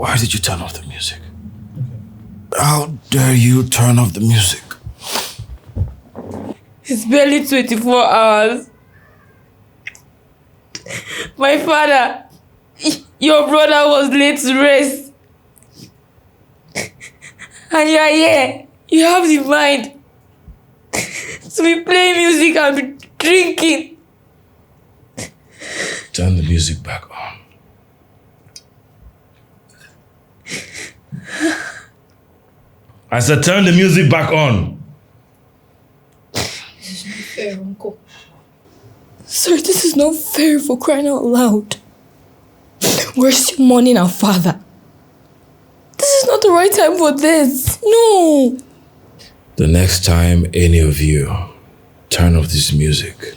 Why did you turn off the music? How dare you turn off the music? It's barely 24 hours. My father, your brother was laid to rest. And you are here. You have the mind to be playing music and be drinking. Turn the music back on. I said turn the music back on. This is not fair, Uncle. Sir, this is not fair, for crying out loud. We're still mourning our father. This is not the right time for this. No. The next time any of you turn off this music,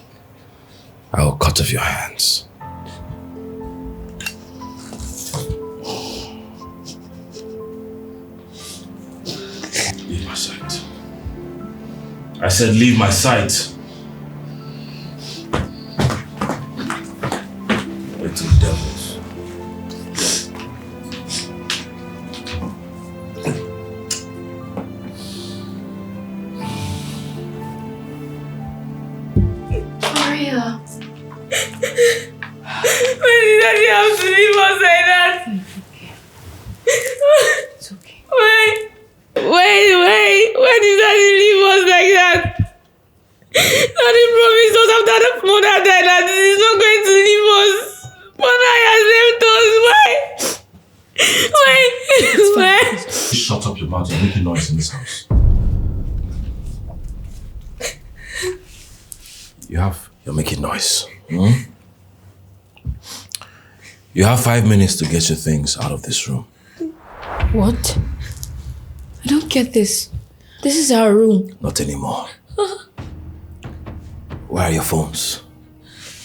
I will cut off your hands. Leave my sight. I said leave my sight. Little devils. Maria. Why did Daddy have to leave us like that? It's okay. Wait. Why did Daddy leave us like that? Daddy promised us after the mother died that he's not going to leave us. Mother has left us. Why? Shut up your mouth, you're making noise in this house. You're making noise. You have 5 minutes to get your things out of this room. What? I don't get this. This is our room. Not anymore. Where are your phones?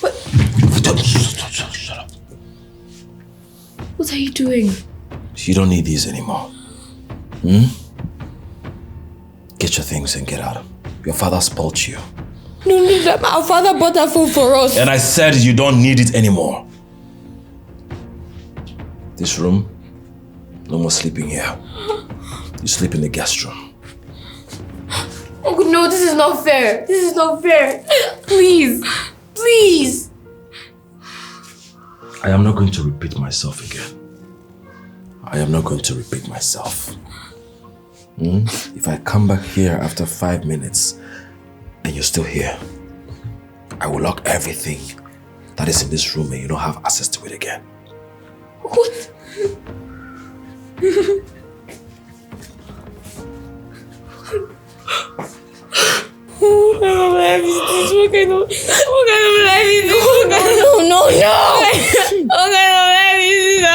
What? Shut up. What are you doing? You don't need these anymore. Get your things and get out. Your father spoiled you. No, our father bought that phone for us. And I said you don't need it anymore. This room No more sleeping here. You sleep in the guest room. Uncle, no, this is not fair. This is not fair. Please. Please. I am not going to repeat myself again. I am not going to repeat myself. If I come back here after 5 minutes and you're still here, I will lock everything that is in this room and you don't have access to it again. What? What kind of life is this? What kind of life is this? What kind of... No. What kind of life is this?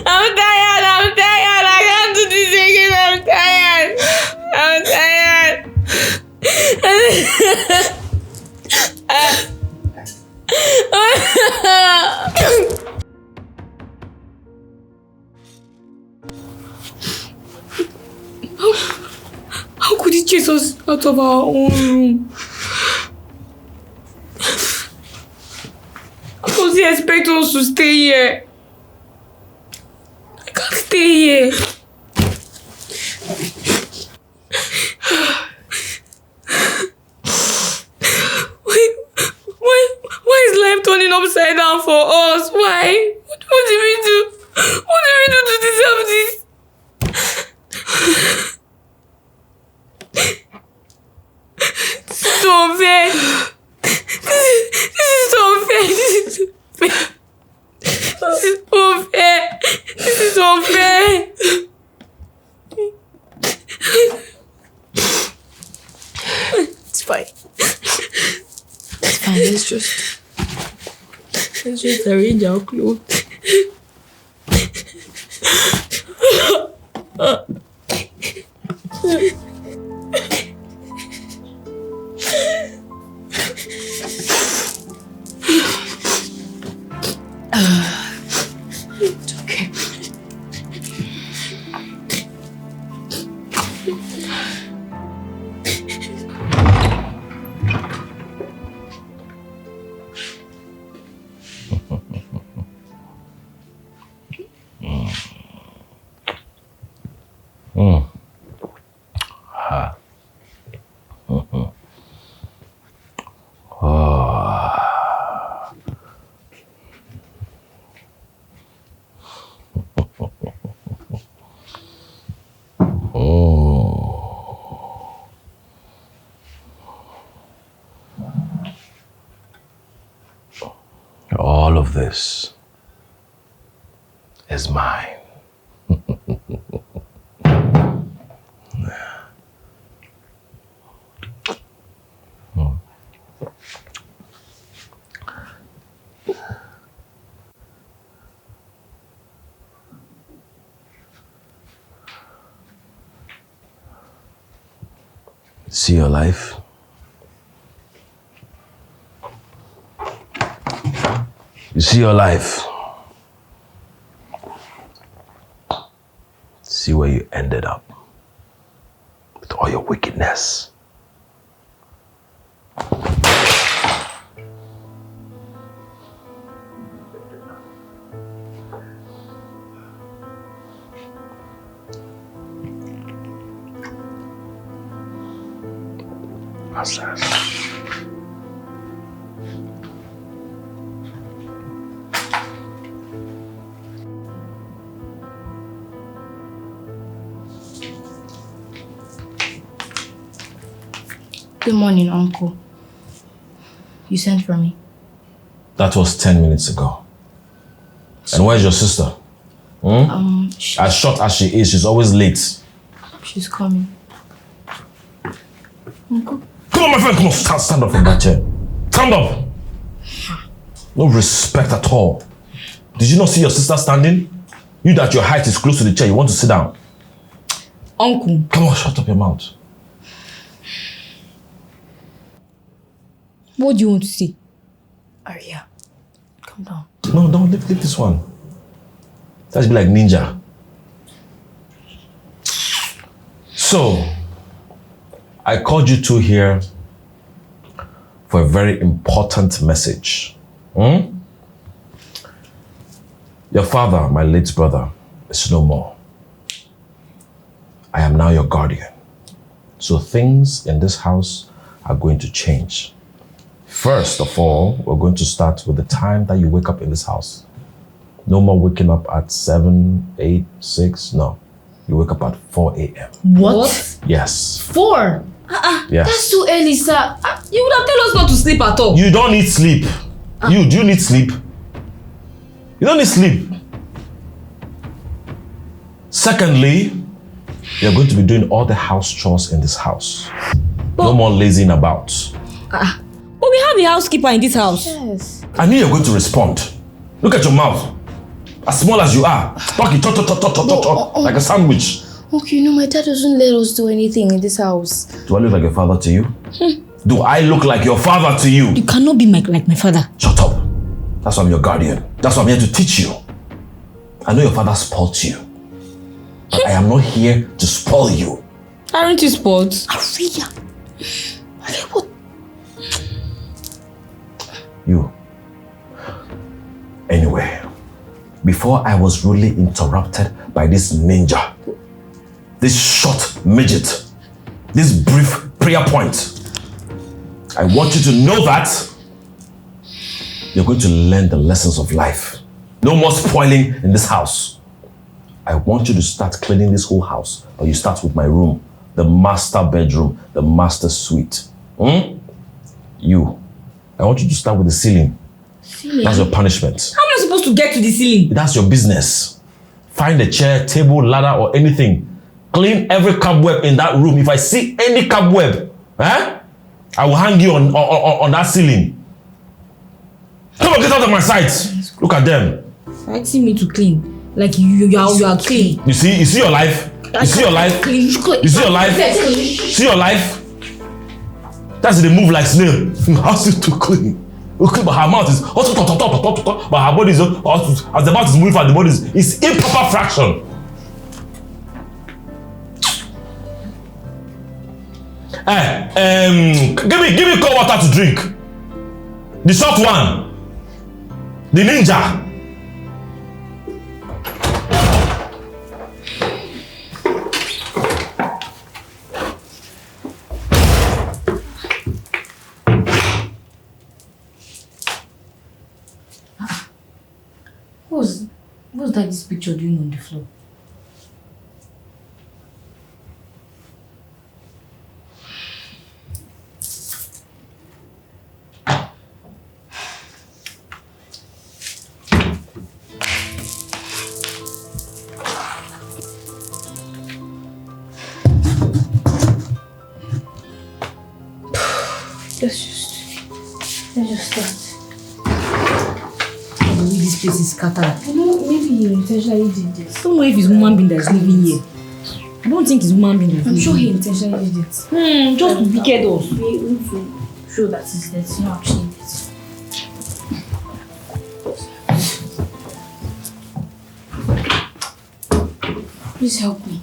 I'm tired. I can't do this again. I'm tired. How could he chase us out of our own room? How does he expect us to stay here? I can't stay here. Why is life turning upside down for us? Why? What did we do? What did we do to deserve this? This is so unfair. This is so unfair. This is unfair. It's fine. It's fine. Let's just arrange our clothes. It's okay. All of this is mine. See your life? You see your life? See where you ended up with all your wickedness. What's that? Good morning, Uncle. You sent for me? That was 10 minutes ago. And where's your sister? As short as she is, she's always late. She's coming. Uncle? Come on, my friend, come on, stand up from that chair. Stand up. No respect at all. Did you not see your sister standing? You that your height is close to the chair, you want to sit down. Uncle. Come on, shut up your mouth. What do you want to see? Aria, calm down. No, don't leave this one. That's be like ninja. So, I called you two here for a very important message. Your father, my late brother, is no more. I am now your guardian. So things in this house are going to change. First of all, we're going to start with the time that you wake up in this house. No more waking up at 7, 8, 6, no. You wake up at 4 a.m. What? Yes. 4? Yes. That's too early, sir. You would have told us not to sleep at all. You don't need sleep. Do you need sleep? You don't need sleep. Secondly, you're going to be doing all the house chores in this house. No more lazing about. But we have a housekeeper in this house. Yes. I knew you're going to respond. Look at your mouth. As small as you are. Talking like a sandwich. Okay, my dad doesn't let us do anything in this house. Do I look like a father to you? Do I look like your father to you? You cannot be like my father. Shut up. That's why I'm your guardian. That's why I'm here to teach you. I know your father spoilt you. But I am not here to spoil you. Aren't you spoiled? Aria. What? You. Anyway, before I was rudely interrupted by this ninja, this short midget, this brief prayer point, I want you to know that you're going to learn the lessons of life. No more spoiling in this house. I want you to start cleaning this whole house, but you start with my room, the master bedroom, the master suite. You. I want you to start with the ceiling. That's your punishment. How am I supposed to get to the ceiling? That's your business. Find a chair, table, ladder, or anything. Clean every cobweb in that room. If I see any cobweb, I will hang you on that ceiling. Come on, get out of my sight. Look at them. Expecting me to clean. Like you are clean. You see your life? You see your life? You see your life? See your life? That's the move like snail. You have to clean. Okay, but her mouth is but her body is as the mouth is moving fast, the body is improper fraction. Give me cold water to drink. The short one. The ninja. What's that this picture doing on the floor? Let's just start. The way this place is scattered. Maybe he intentionally did this. I don't know if it's human being that's living here. I don't think it's human being that's living here. I'm sure he intentionally did it. Just to wicked us. We need to show that it's not actually this. Please help me.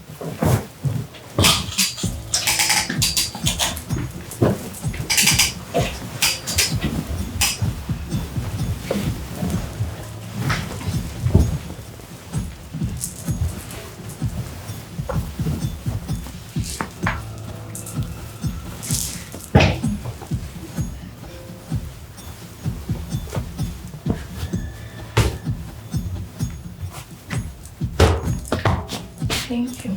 Thank you.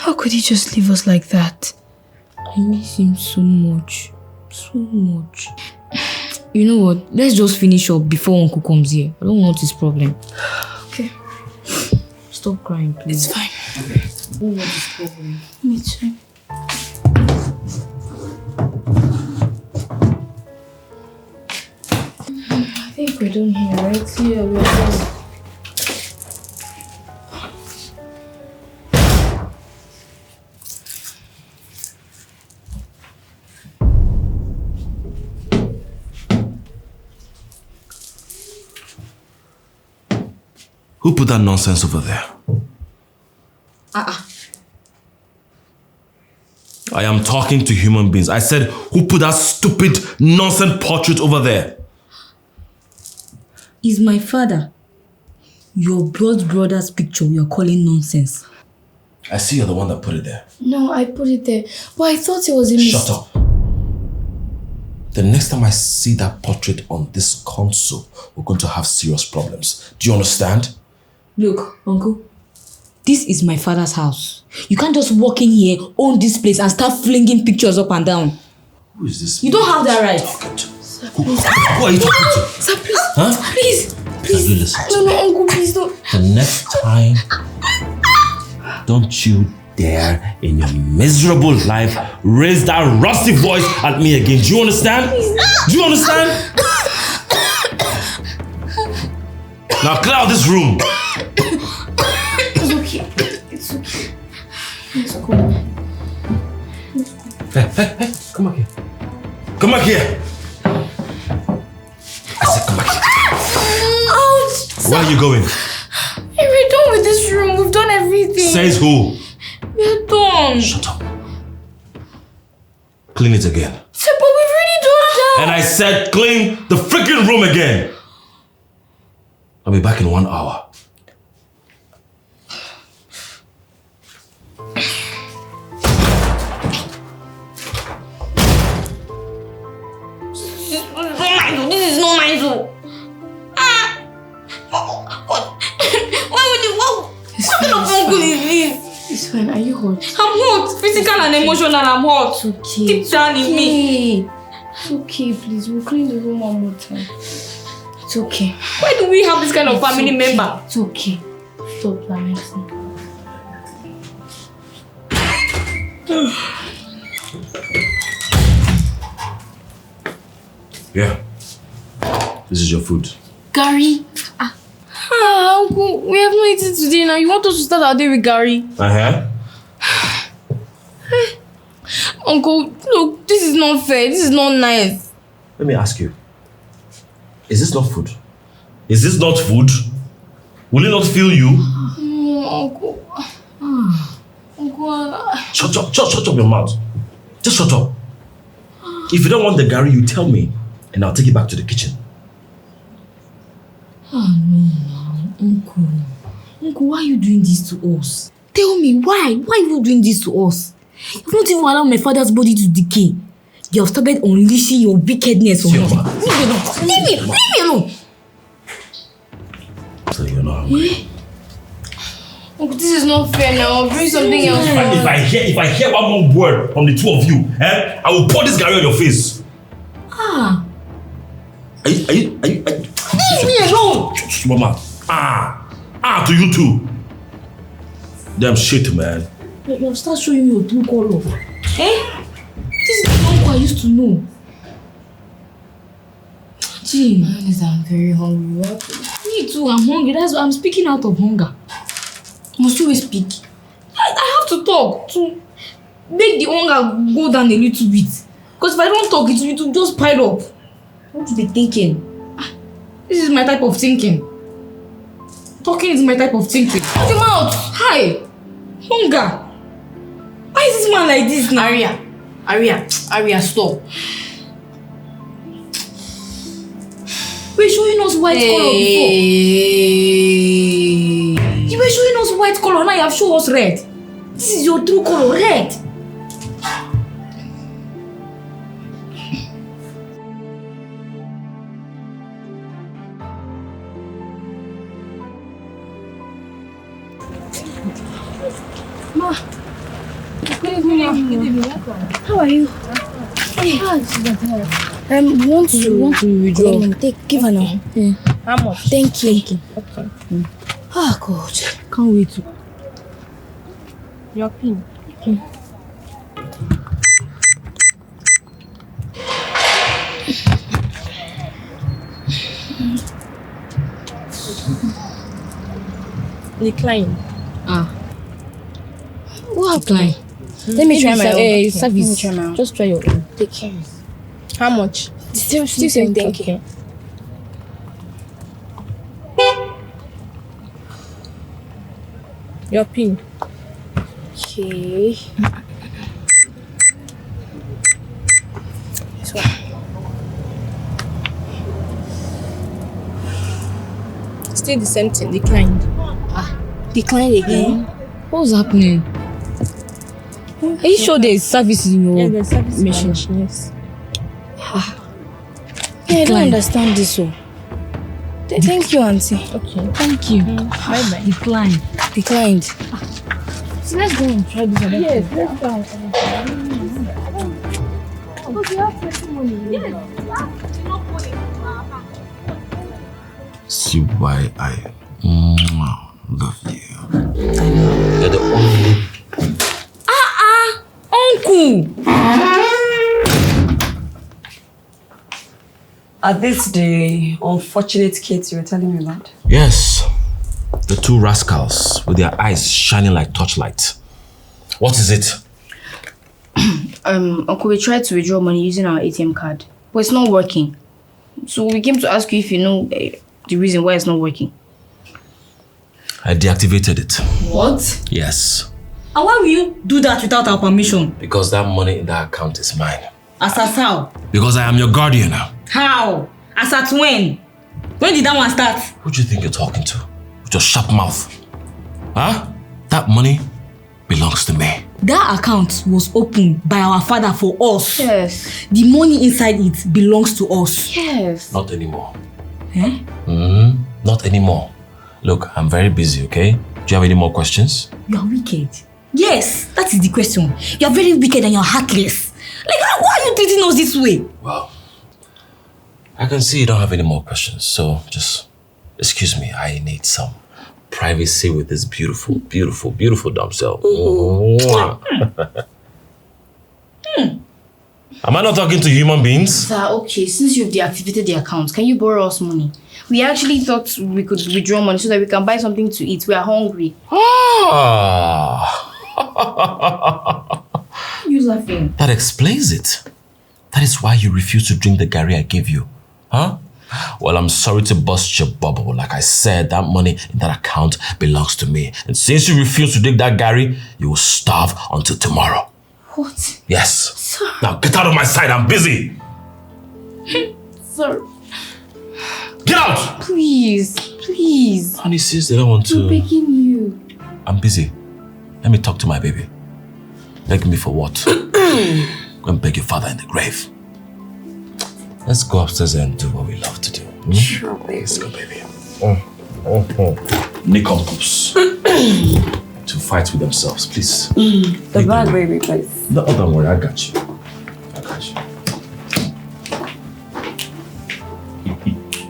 How could he just leave us like that? I miss him so much. So much. You know what? Let's just finish up before Uncle comes here. I don't want his problem. Okay. Stop crying, please. It's fine. I don't want his problem. Me too. I think we're done here, right? Yeah, we're done. Who put that nonsense over there? I am talking to human beings. I said, who put that stupid nonsense portrait over there? Is my father. Your brother's picture you're calling nonsense. I see you're the one that put it there. No, I put it there. But I thought it was in Shut up. The next time I see that portrait on this console, we're going to have serious problems. Do you understand? Look, Uncle. This is my father's house. You can't just walk in here, own this place, and start flinging pictures up and down. Who is this? You don't have that right. Sir, please. Who are you talking to? Sir, please. Huh? Please. Can you listen to me? No, Uncle, please don't. The next time, don't you dare in your miserable life raise that rusty voice at me again. Do you understand? Do you understand? Now clear out this room. It's okay. It's okay. It's cool. Hey, come back here. Come back here. I said come back here. Ouch! Where are you going? Hey, we're done with this room. We've done everything. Says who? We're done. Shut up. Clean it again. Sir, but we've already done that. And I said clean the freaking room again. I'll be back in 1 hour. This is not my zoo. Why would you? What kind of uncle is this? It's fine. Are you hot? I'm hot. Physical and emotional, I'm hot. It's okay. Deep down in me. It's okay, please. We'll clean the room one more time. It's okay. Why do we have this kind of family member? It's okay. Stop lamenting. Yeah. This is your food. Gary. Uncle, we have not eaten today now. You want us to start our day with Gary? Uncle, look, this is not fair. This is not nice. Let me ask you. Is this not food? Is this not food? Will it not fill you? Uncle. Uncle. Shut up your mouth. Just shut up. If you don't want the Gary, you tell me and I'll take it back to the kitchen. Oh no, Uncle. Uncle, why are you doing this to us? Tell me, why? Why are you doing this to us? You've not even allowed my father's body to decay. You have started unleashing your wickedness on us. Leave me alone. So you're not hungry? Uncle, this is not fair now. I'll bring something else. If I hear one more word from the two of you, I will pour this Gary on your face. Are you Leave me alone. To you too. Damn shit, man. You'll start showing me your true color. This is the uncle I used to know. Gee, I'm very hungry. me too, I'm hungry. That's why I'm speaking out of hunger. Must you always speak? I have to talk to make the hunger go down a little bit. Because if I don't talk, it will just pile up. What do they thinking? This is my type of thinking. Talking is my type of thinking. Put him out. Hi. Hunger. Why is this man like this now? Aria, stop. We're showing us white color before. You were showing us white color, now you have shown us red. This is your true color, red. How are you? Hey. Want to withdraw. Give her now. Yeah. How much? Thank you. Okay. Oh God. Can't wait to. Your pin. Okay. Decline. What happened? Let me try my own. Service. Let me try my own. Just try your own. Take care. How much? Still same thing. Okay. Your pin. Okay. This one. Still the same thing. Declined. Declined again. What's happening? Are you sure there's service in your there's service machine? Yes. I don't understand this. Thank you, Auntie. Okay. Thank you. Bye-bye. Declined. So let's go and try this other Yes, thing. let's go. Because you have plenty money. Yes. See why I love you. You're the only... Uncle! Are these the unfortunate kids you were telling me about? Yes. The two rascals with their eyes shining like torchlight. What is it? Uncle, we tried to withdraw money using our ATM card, but it's not working. So we came to ask you if you know the reason why it's not working. I deactivated it. What? Yes. And why will you do that without our permission? Because that money in that account is mine. As at how? Because I am your guardian. How? As at when? When did that one start? Who do you think you're talking to? With your sharp mouth. Huh? That money belongs to me. That account was opened by our father for us. Yes. The money inside it belongs to us. Yes. Not anymore. Eh? Not anymore. Look, I'm very busy, okay? Do you have any more questions? You are wicked. Yes, that is the question. You are very wicked and you are heartless. Like, why are you treating us this way? Well, I can see you don't have any more questions, so just excuse me. I need some privacy with this beautiful, beautiful, beautiful damsel. Am I not talking to human beings? Sir, okay, since you've deactivated the account, can you borrow us money? We actually thought we could withdraw money so that we can buy something to eat. We are hungry. You laughing? That explains it. That is why you refuse to drink the garri I gave you. Huh? Well, I'm sorry to bust your bubble. Like I said, that money in that account belongs to me. And since you refuse to drink that garri, you will starve until tomorrow. What? Yes. Sir. Now get out of my sight. I'm busy. Sir. Get out! Please. Please. Honey, sis, they don't want to. I'm begging you. I'm busy. Let me talk to my baby. Beg me for what? Go and beg your father in the grave. Let's go upstairs and do what we love to do. Sure, baby. Let's go, baby. Nicompops. To fight with themselves, please. The bag, baby, please. No, don't worry, I got you. I got you.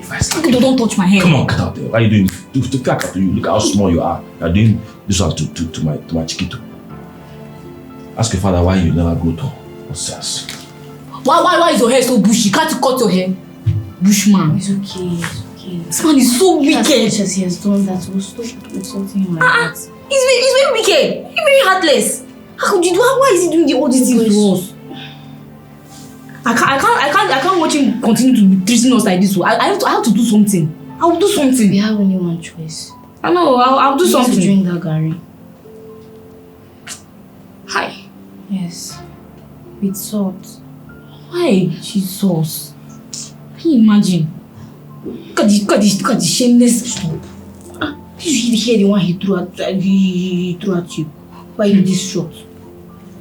If I slap Don't touch my hair. Come on, get out there. What are you doing? To crack up to you. Look how small you are. You're doing this one to my chiquito. Ask your father why you never go to upstairs. Why is your hair so bushy? Can't you cut your hair? Bushman. It's okay. It's okay. This man is so wicked. As much as he has done that, we'll stop insulting him like that. He's very wicked. He's very heartless. How could you do? Why is he doing all these things to us? I can't watch him continue to be treating us like this. I have to do something. I will do something. We have only one choice. I know. I'll do something. To drink that garri. Hi. Yes. With salt. Why Jesus? Can you imagine? Look at the shameless stuff. Did you hear the one he threw at you? Why you this short?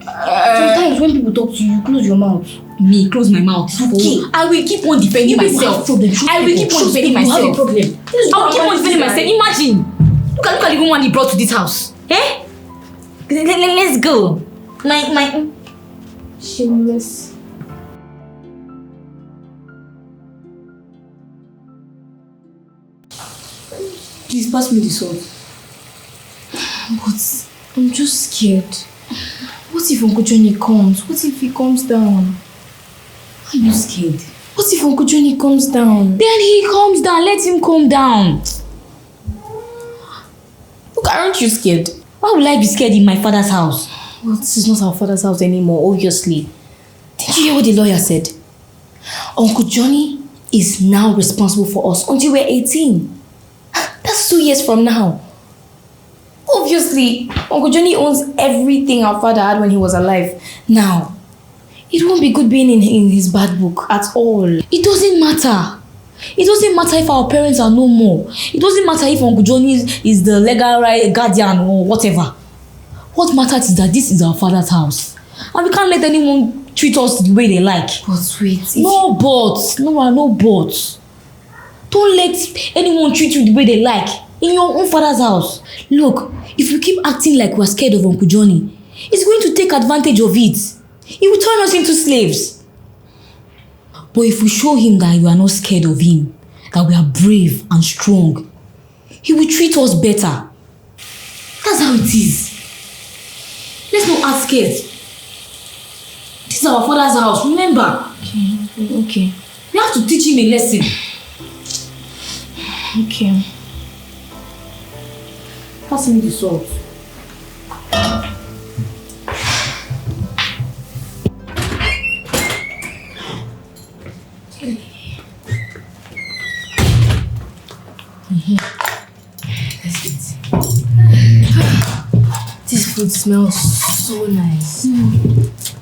Sometimes when people talk to you, you close your mouth. Me close my mouth. Okay. I will keep on defending myself. I will keep on defending myself. You have a problem. I will keep on defending myself. Imagine. Look at the woman he brought to this house. Eh? Let's go. Shameless. Please pass me the sword. But I'm just scared. What if Uncle Johnny comes? What if he comes down? Why are you scared? What if Uncle Johnny comes down? Then he comes down. Let him come down. Look, aren't you scared? Why would I be scared in my father's house? Well, this is not our father's house anymore, obviously. Did you hear what the lawyer said? Uncle Johnny is now responsible for us until we're 18. That's 2 years from now. Obviously, Uncle Johnny owns everything our father had when he was alive. Now, it won't be good being in his bad book at all. It doesn't matter. It doesn't matter if our parents are no more. It doesn't matter if Uncle Johnny is the legal guardian or whatever. What matters is that this is our father's house. And we can't let anyone treat us the way they like. But wait. No buts. No buts. Don't let anyone treat you the way they like in your own father's house. Look, if you keep acting like we're scared of Uncle Johnny, he's going to take advantage of it. He will turn us into slaves. But if we show him that we are not scared of him, that we are brave and strong, he will treat us better. That's how it is. Let's not act scared. This is our father's house, remember? Okay. We have to teach him a lesson. Okay. Pass me the sword. Let's eat. This food smells so nice.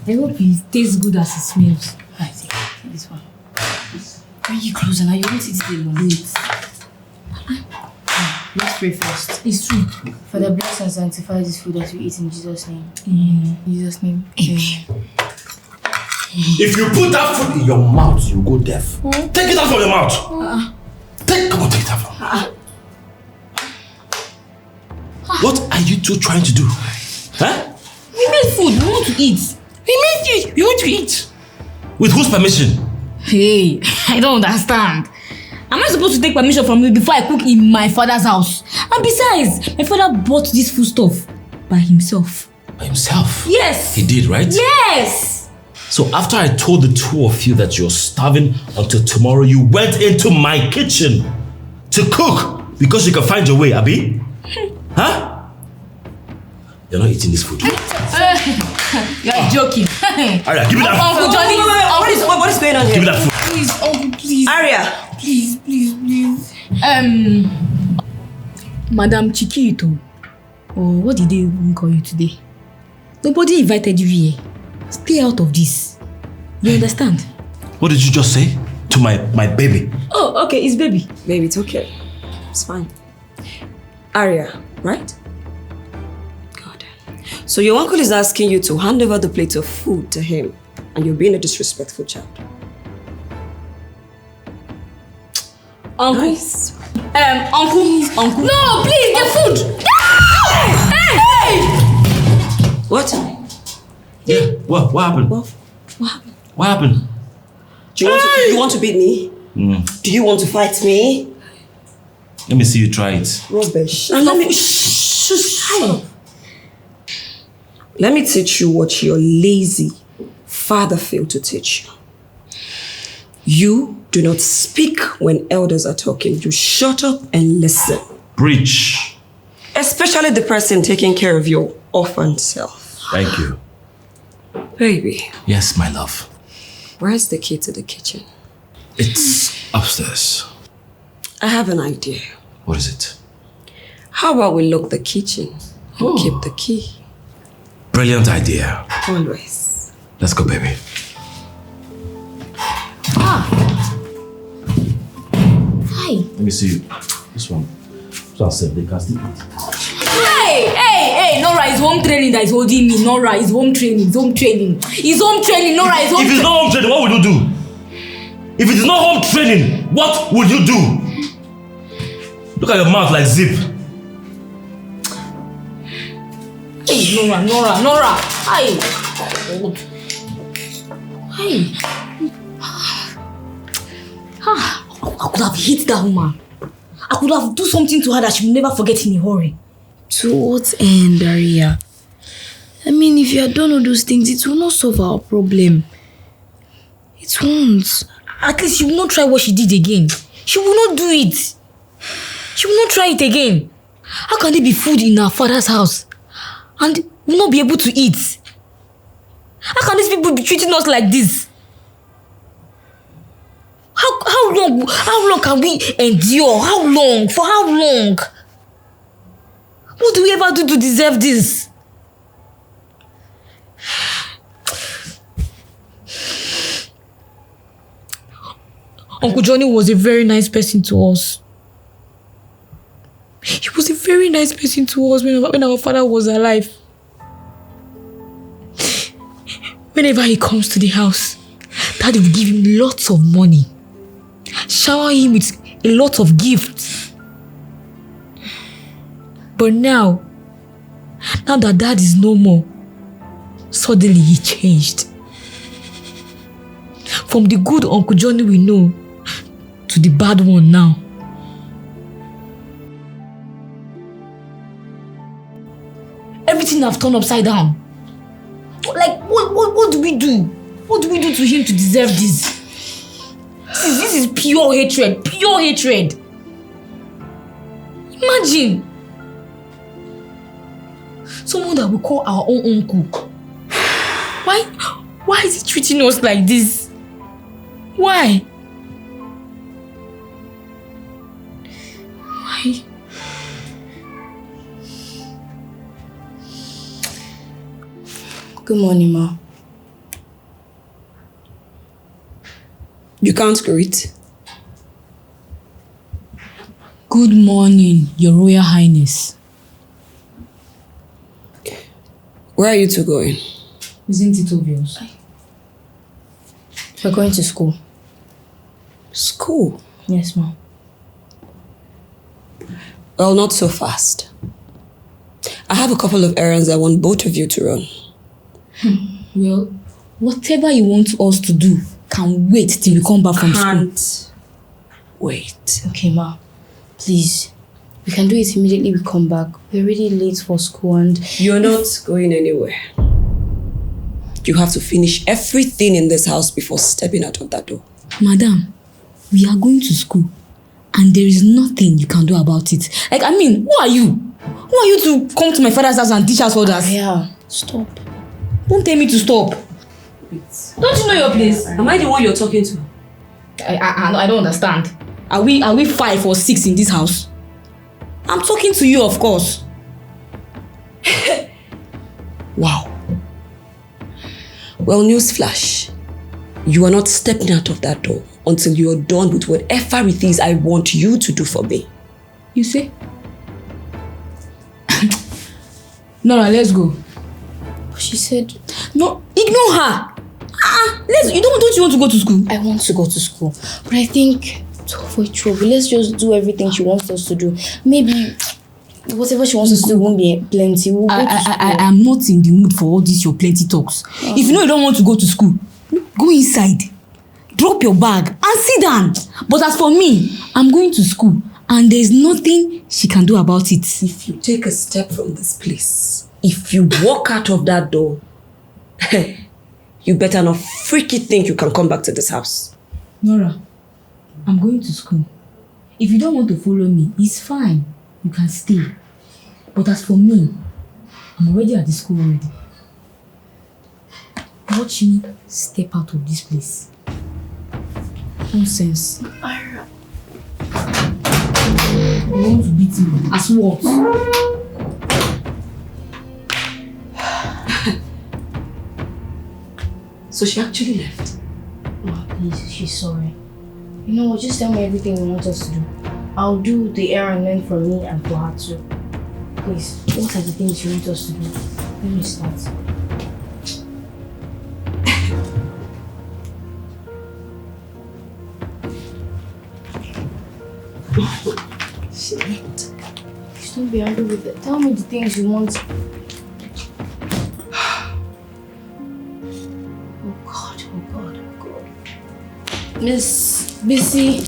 I hope it tastes good as it smells. I think this one. Bring you closer now. You won't eat it alone. Let's pray first. It's true. Father, bless and sanctify this food that we eat in Jesus' name. In Jesus' name. Amen. If you put that food in your mouth, you go deaf. Take it out from your mouth. Come on, take it out from your mouth. What are you two trying to do? Huh? We made food. We want to eat. We made it. We want to eat. With whose permission? Hey, I don't understand. Am I supposed to take permission from you before I cook in my father's house? And besides, my father bought this foodstuff by himself. By himself? Yes. He did, right? Yes. So after I told the two of you that you're starving until tomorrow, you went into my kitchen to cook because you can find your way, Abi? Huh? You're not eating this food. You're joking. Aria, give me that food. Uncle Johnny. What is going on here? Give me that food. Please, Uncle, please. Aria! Please. Madam Chiquito. Or what did they even call you today? Nobody invited you here. Stay out of this. You understand? What did you just say to my baby? Oh, okay, it's baby. Baby, it's okay. It's fine. Aria, right? God. So your uncle is asking you to hand over the plate of food to him, and you're being a disrespectful child. Uncle. Nice. Uncle. No, please, the food. Hey! What? Yeah. What happened? What happened? What happened? Do you want to beat me? Do you want to fight me? Let me see you try it. Rubbish. And let me shut up. Let me teach you what your lazy father failed to teach you. You do not speak when elders are talking. You shut up and listen. Preach. Especially the person taking care of your orphan self. Thank you. Baby, Yes, my love. where's the key to the kitchen? It's upstairs. I have an idea. What is it? How about we lock the kitchen and keep the key? Brilliant idea. Always. Let's go, baby. Hi. Let me see this one. This one said they can still eat. Hey, Nora, it's home training that is holding me. Nora, it's home training. Nora, it's home If it's not home training, what will you do? If it is not home training, what will you do? Look at your mouth like zip. Hey, Nora. Hey! God. Hey! I could have hit that woman. I could have done something to her that she will never forget in a hurry. To what end, Aria? I mean, if you had done all those things, it will not solve our problem. It won't. At least she will not try what she did again. She will not do it. She will not try it again. How can there be food in our father's house and will not be able to eat? How can these people be treating us like this? How long can we endure? How long? For how long? What do we ever do to deserve this? Uncle Johnny was a very nice person to us. He was a very nice person to us when our father was alive. Whenever he comes to the house, Daddy will give him lots of money, shower him with a lot of gifts. But now that Dad is no more, suddenly he changed. From the good Uncle Johnny we know to the bad one now. Everything have turned upside down. Like, what do we do? What do we do to him to deserve this? This is pure hatred. Pure hatred. Imagine. Someone that we call our own uncle. Why is he treating us like this? Why? Why? Good morning, Ma. You can't greet. Good morning, Your Royal Highness. Where are you two going? Isn't it obvious? We're going to school. School? Yes, Ma. Well, not so fast. I have a couple of errands I want both of you to run. Well, whatever you want us to do can wait till you come back from school. Can't wait. Okay, Ma. Please. We can do it immediately we come back. We're already late for school and... You're not going anywhere. You have to finish everything in this house before stepping out of that door. Madam, we are going to school and there is nothing you can do about it. Like, I mean, who are you? Who are you to come to my father's house and teach us orders? Yeah, stop. Don't tell me to stop. Wait. Don't you know your place? Am I the one you're talking to? I don't understand. Are we 5 or 6 in this house? I'm talking to you, of course. Wow. Well, newsflash. You are not stepping out of that door until you're done with whatever it is I want you to do for me. You say? Nora, let's go. But she said... No, ignore her. Don't you want to go to school? I want to go to school. But I think to avoid trouble, let's just do everything she wants us to do. Maybe whatever she wants us to do won't be plenty. We'll go to school. I am not in the mood for all these your plenty talks. If you know you don't want to go to school, go inside, drop your bag and sit down. But as for me, I'm going to school and there's nothing she can do about it. If you take a step from this place, if you walk out of that door, you better not freaky think you can come back to this house. Nora, I'm going to school. If you don't want to follow me, it's fine. You can stay. But as for me, I'm already at the school already. Watch me step out of this place. Nonsense. I want to beat you. As what? So she actually left. Ma, please, she's sorry. You know what, just tell me everything you want us to do. I'll do the errand meant for me and for her too. Please, what are the things you want us to do? Let me start. She left. Please don't be angry with it. Tell me the things you want. Miss Busy.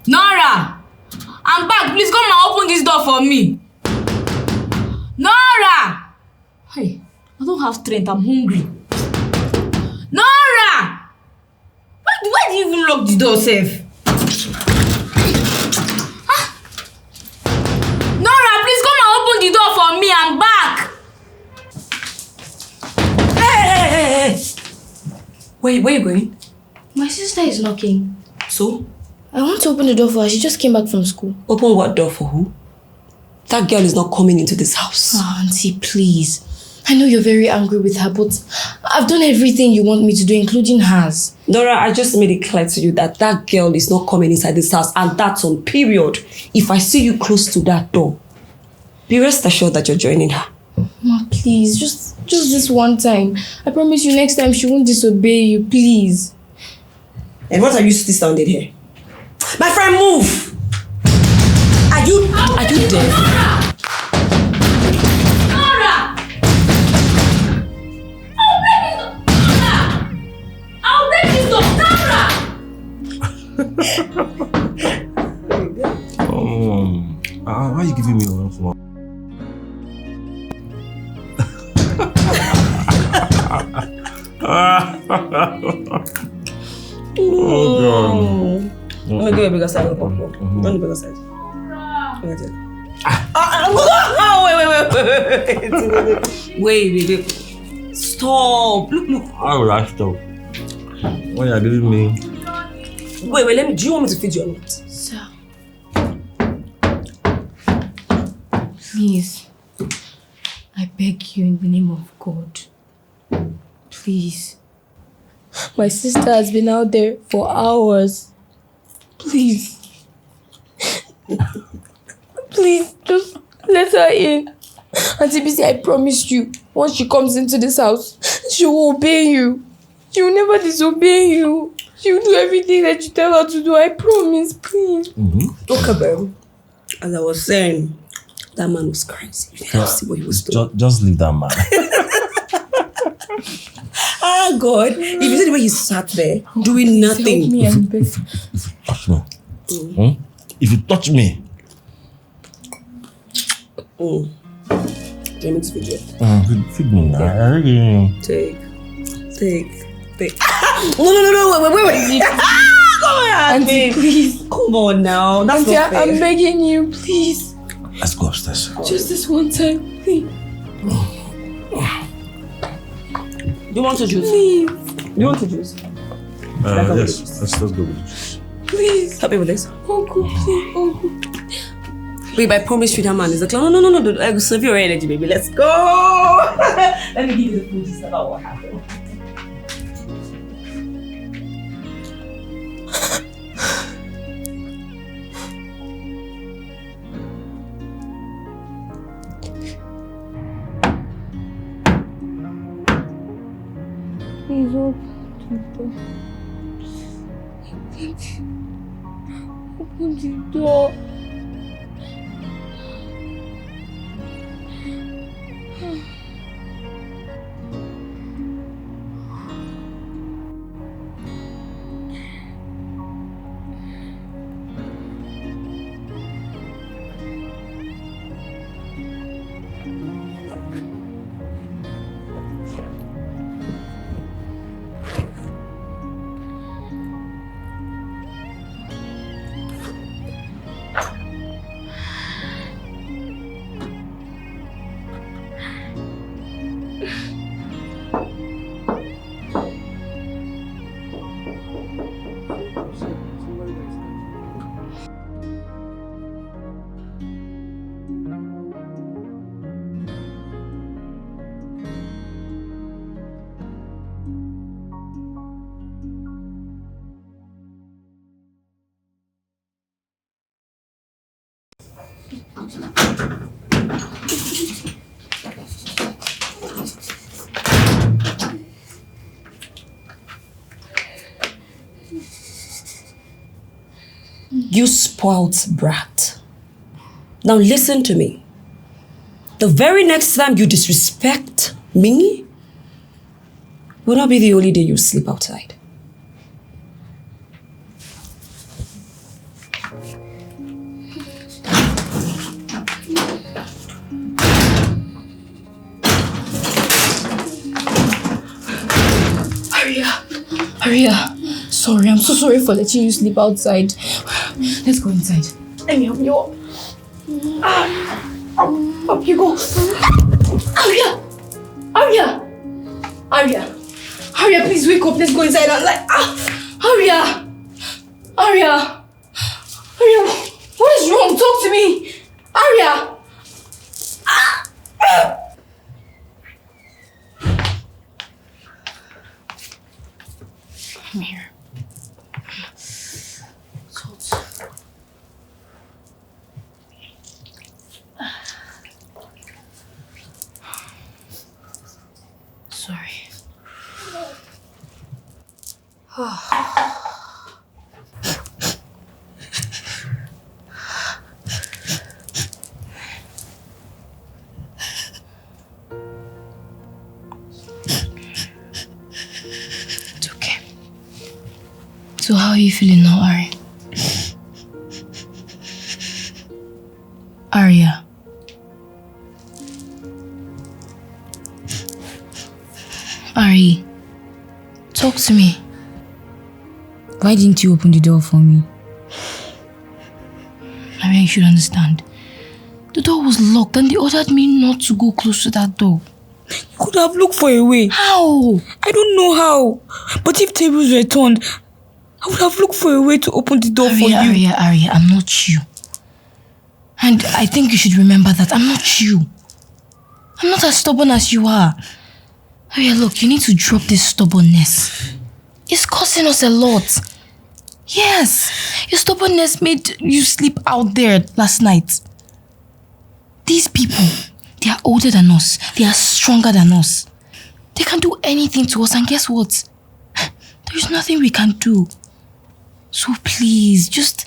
Nora! I'm back. Please come and open this door for me. Nora! Hey, I don't have strength. I'm hungry. Nora! Why do you even lock the door, safe? Nora, please come and open the door for me. I'm back. Hey! Where are you going? My sister is knocking. So? I want to open the door for her. She just came back from school. Open what door for who? That girl is not coming into this house. Oh, Auntie, please. I know you're very angry with her, but I've done everything you want me to do, including hers. Nora, I just made it clear to you that that girl is not coming inside this house, and that's on period. If I see you close to that door, be rest assured that you're joining her. Ma, please, just this one time. I promise you next time she won't disobey you, please. And what are you still standing here? My friend, move! Are you deaf? Nora! I'll break this door! Why are you giving me one for one? Oh God. Let me give you a bigger side of the popcorn. Run the bigger side. Wait. Stop. Look. How will I stop? When you're giving me... Wait, do you want me to feed you or not? Sir. Please. I beg you in the name of God. Please. My sister has been out there for hours. Please. Please, just let her in. Auntie Bisi, I promise you, once she comes into this house, she will obey you. She will never disobey you. She will do everything that you tell her to do. I promise, please. Okay, babe. As I was saying, that man was crazy. You didn't see what he was doing. Just leave that man. Ah, God. If you see the way he sat there, doing nothing. Help me and beg. Touch me. If you touch me. Do you want me to feed you? Feed me now. Take. No, wait. Come on, Auntie, please. Come on now. That's Auntie, not fair. I'm begging you, please. Let's go upstairs. Just this one time, please. Do you want to juice? Please. Do you want to juice? Yes, let's go with this. Please. Help me with this. Uncle, please, Uncle. Babe, I promise you that man is a clown. No. I will serve your energy, baby. Let's go. Let me give you the food just about what happened. Please open the door. You spoilt brat. Now listen to me. The very next time you disrespect me will not be the only day you sleep outside. Aria, sorry, I'm so sorry for letting you sleep outside. Let's go inside. Let me help you up. Up you go. Aria, please wake up. Let's go inside. Aria, what is wrong? Talk to me. Aria. I'm here. Sorry. It's okay. So how are you feeling now, Ari? Aria. Ari, talk to me. Why didn't you open the door for me? Aria, you should understand. The door was locked and they ordered me not to go close to that door. You could have looked for a way. How? I don't know how. But if tables were turned, I would have looked for a way to open the door for you. Aria, I'm not you. And I think you should remember that I'm not you. I'm not as stubborn as you are. Aria, look, you need to drop this stubbornness. It's costing us a lot. Yes, your stubbornness made you sleep out there last night. These people, they are older than us. They are stronger than us. They can do anything to us, and guess what? There is nothing we can do. So please, just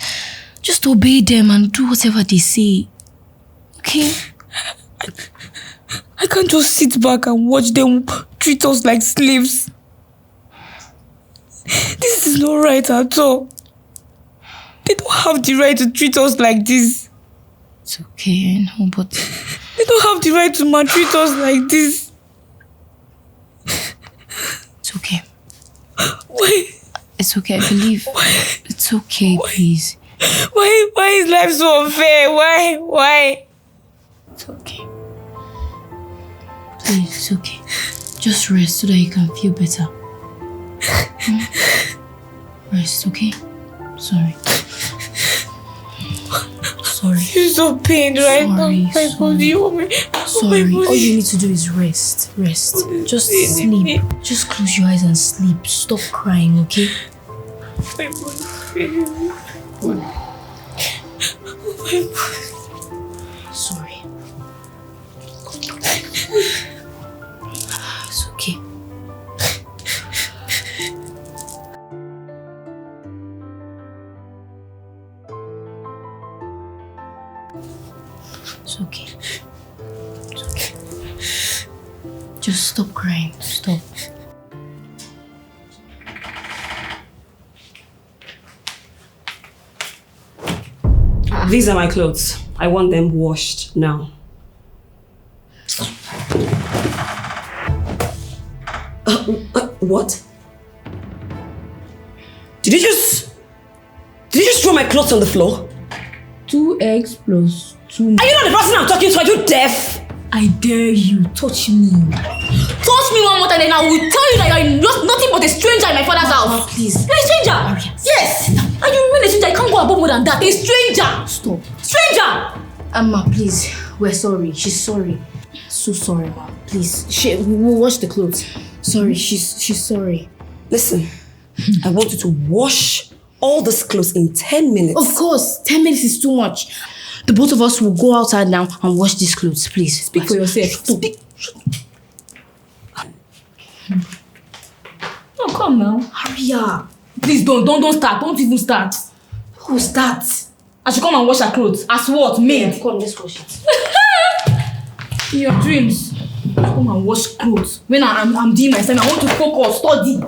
obey them and do whatever they say. Okay? I can't just sit back and watch them treat us like slaves. This is not right at all. They don't have the right to treat us like this. It's okay, I know, but... They don't have the right to maltreat us like this. It's okay. Why? It's okay, I believe. Why? It's okay, please. Why is life so unfair? Why? It's okay. Please, it's okay. Just rest so that you can feel better. Rest, okay? Sorry. You're so pained right now. Sorry. All you need to do is rest. Just sleep. Just close your eyes and sleep. Stop crying, okay? Sorry. It's okay. It's okay. It's okay. Just stop crying. Stop. These are my clothes. I want them washed now. What? Did you just throw my clothes on the floor? 2 eggs plus 2... Are you not the person I'm talking to? Are you deaf? I dare you, touch me. Touch me one more time and I will tell you that you are nothing but a stranger in my father's house. Please. You're a stranger. Yes. And you remain a stranger. I can't go above more than that. A stranger. Stop. Stranger. Amma, please. We're sorry. She's sorry. So sorry, Ma. Please. We'll wash the clothes. Sorry, she's sorry. Listen, I want you to wash all these clothes in 10 minutes. Of course. 10 minutes is too much. The both of us will go outside now and wash these clothes, please. Speak for yourself. Speak. No, come now. Hurry up. Please don't start. Don't even start. Who will start? I should come and wash her clothes. As what? Maid? Yeah, come, let's wash it. In your dreams. Come and wash clothes. When I'm doing my assignment, I want to focus, study.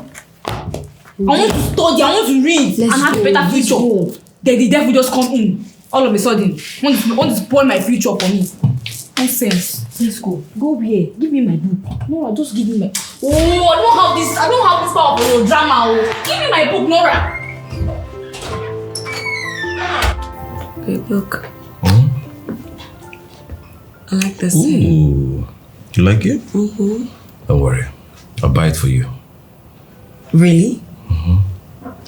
I want to study, I want to read and have a better future. Then the devil just come in. All of a sudden. Want to spoil my future for me. Nonsense. Let's go. Go where? Give me my book. Nora, just give me my... Oh, I don't have this power for your drama. Oh. Give me my book, Nora. Great book. Oh? I like this. Ooh. You like it? Mm-hmm. Don't worry. I'll buy it for you. Really?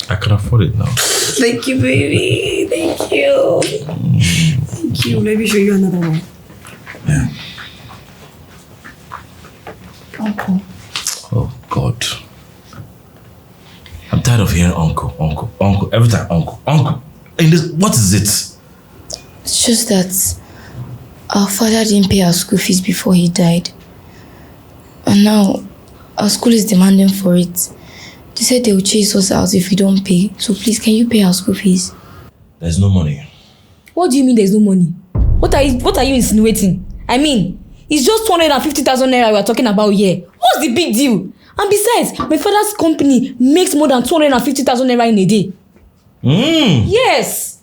I can afford it now. Thank you, baby. Thank you. Thank you. Let me show you another one. Yeah. Uncle. Oh, God. I'm tired of hearing uncle, uncle, uncle. Every time, uncle, uncle. And this, what is it? It's just that our father didn't pay our school fees before he died. And now our school is demanding for it. They said they will chase us out if we don't pay. So please, can you pay our school fees? There's no money. What do you mean there's no money? What are you insinuating? I mean, it's just 250,000 naira we're talking about here. What's the big deal? And besides, my father's company makes more than 250,000 naira in a day. Yes.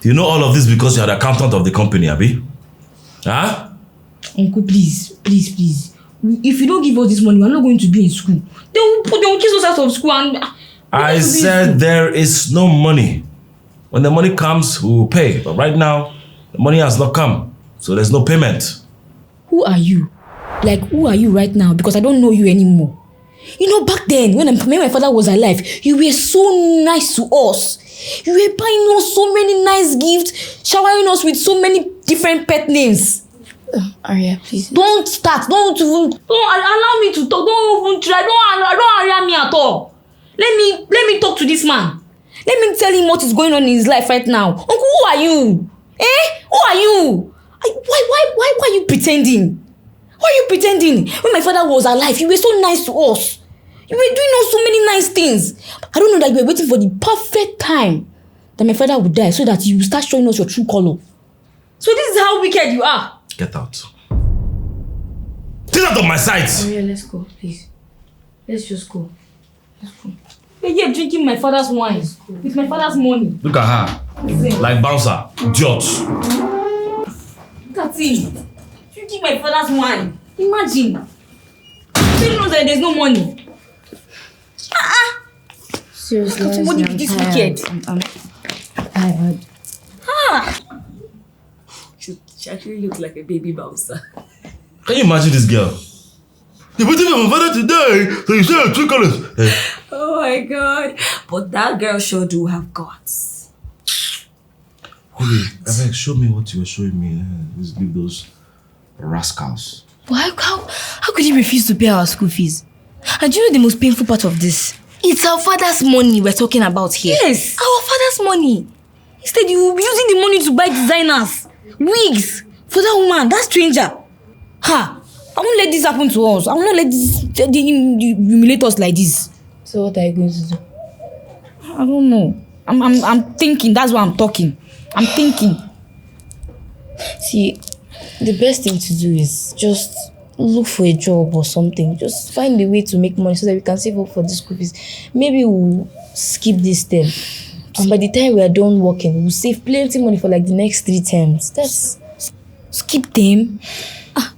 Do you know all of this because you're the accountant of the company, Abi? Huh? Uncle, please. If you don't give us this money, we're not going to be in school. They will chase us out of school and... I said there is no money. When the money comes, we will pay. But right now, the money has not come. So there's no payment. Who are you? Like, who are you right now? Because I don't know you anymore. You know, back then, when my father was alive, you were so nice to us. You were buying us so many nice gifts, showering us with so many different pet names. Arya, please. Don't start. Don't allow me to talk. Don't even try. Don't allow me at all. Let me talk to this man. Let me tell him what is going on in his life right now. Uncle, who are you? Who are you? Why are you pretending? Why are you pretending? When my father was alive, you were so nice to us. You were doing us so many nice things. I don't know that you were waiting for the perfect time that my father would die so that you will start showing us your true color. So this is how wicked you are. Get out. Get out of my sight. Arya, let's go, please. Let's just go. Let's go. You're drinking my father's wine with my father's money. Look at her. Like bouncer. Idiot. Look at him. Drinking my father's wine. Imagine. He knows that there's no money. Seriously, What did this wicked? I'm tired. She actually looks like a baby bouncer. Can you imagine this girl? You're waiting for my father today, so you say your true colors. Oh my God. But that girl sure do have guts. Okay, show me what you were showing me. Let's leave those rascals. Why? How could he refuse to pay our school fees? And do you know the most painful part of this? It's our father's money we're talking about here. Yes. Our father's money. Instead, you will be using the money to buy designers, wigs for that woman, that stranger. I won't let this happen to us. I will not let this humiliate us like this. So what are you going to do? I don't know. I'm thinking. That's why I'm talking. I'm thinking. See, the best thing to do is just look for a job or something. Just find a way to make money so that we can save up for the school fees. Maybe we'll skip this term. And by the time we are done working, we'll save plenty money for like the next 3 terms. That's... Skip them?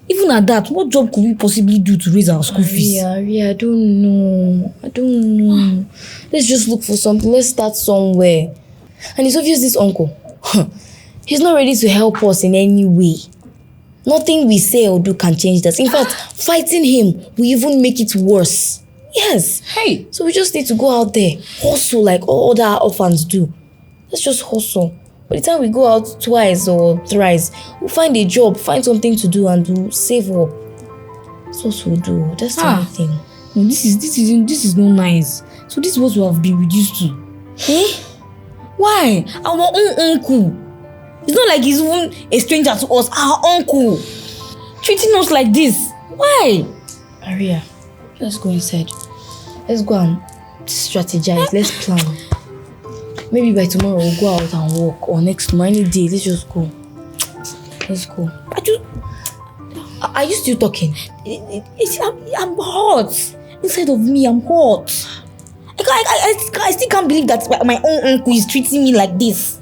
Even at that, what job could we possibly do to raise our school fees? I don't know. Let's just look for something. Let's start somewhere. And it's obvious this uncle, he's not ready to help us in any way. Nothing we say or do can change that. In fact, fighting him will even make it worse. Yes. Hey. So we just need to go out there, hustle like all other orphans do. Let's just hustle. By the time we go out twice or thrice, we'll find a job, find something to do, and we'll save up. That's what we'll do. That's the only thing. No, this is not nice. So this is what we have been reduced to. Why? Our own uncle. It's not like he's even a stranger to us. Our uncle. Treating us like this. Why? Aria, let's go inside. Let's go and strategize. Let's plan. Maybe by tomorrow we'll go out and walk, or next any day. Let's just go. Let's go. Are you still talking? I'm hot. Inside of me, I'm hot. I still can't believe that my own uncle is treating me like this.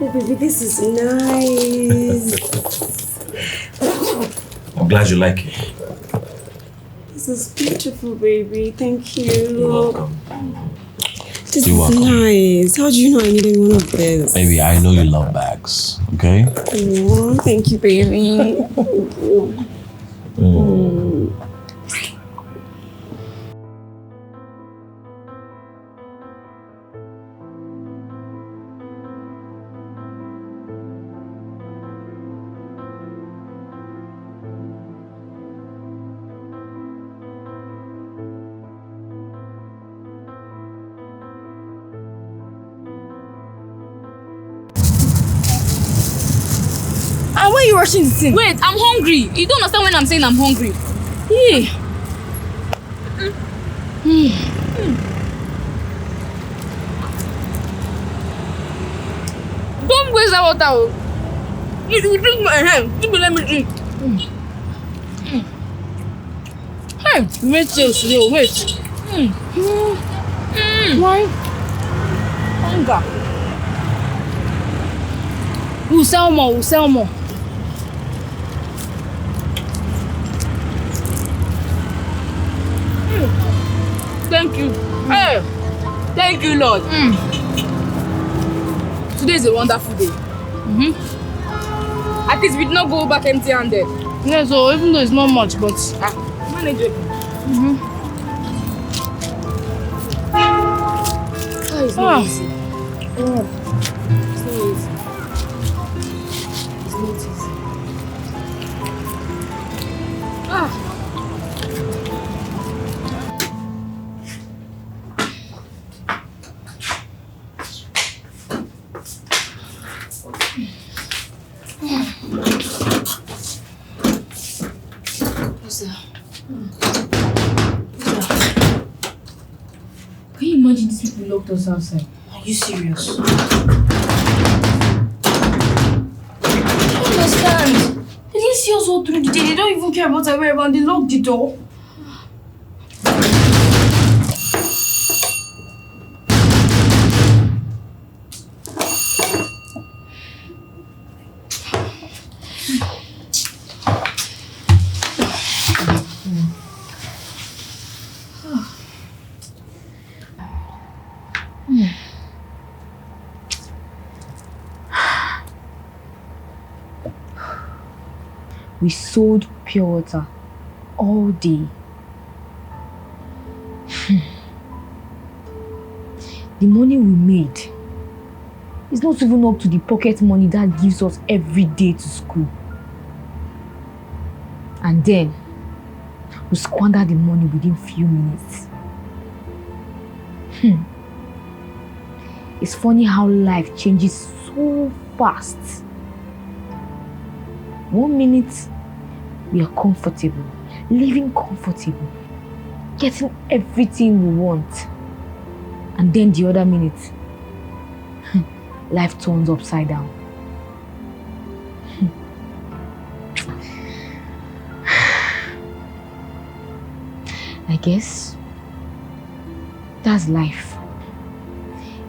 Oh, baby, this is nice. I'm glad you like it. This is beautiful, baby. Thank you. You're welcome. This is nice. How do you know I needed one of these? Baby, I know you love bags, okay? Oh, thank you, baby. Thank you. And why are you rushing this thing? Wait, I'm hungry. You don't understand when I'm saying I'm hungry. Yeah. Don't waste that water. You drink my hand. You let me drink. Hey, wait till slow. Wait. Why? Hunger. We'll sell more. We'll sell more. Thank you. Hey. Thank you, Lord. Today is a wonderful day. At least we did not go back empty-handed. Yeah, so even though it's not much, but manageable. Oh, it's not easy. It's not easy. It's not easy. Can you imagine these people locked us outside? Are you serious? I don't understand. They didn't see us all through the day. They don't even care about our whereabouts. They locked the door. We sold pure water all day. The money we made is not even up to the pocket money that gives us every day to school. And then we squander the money within few minutes. It's funny how life changes so fast. 1 minute, we are comfortable, living comfortable, getting everything we want. And then the other minute, life turns upside down. I guess that's life.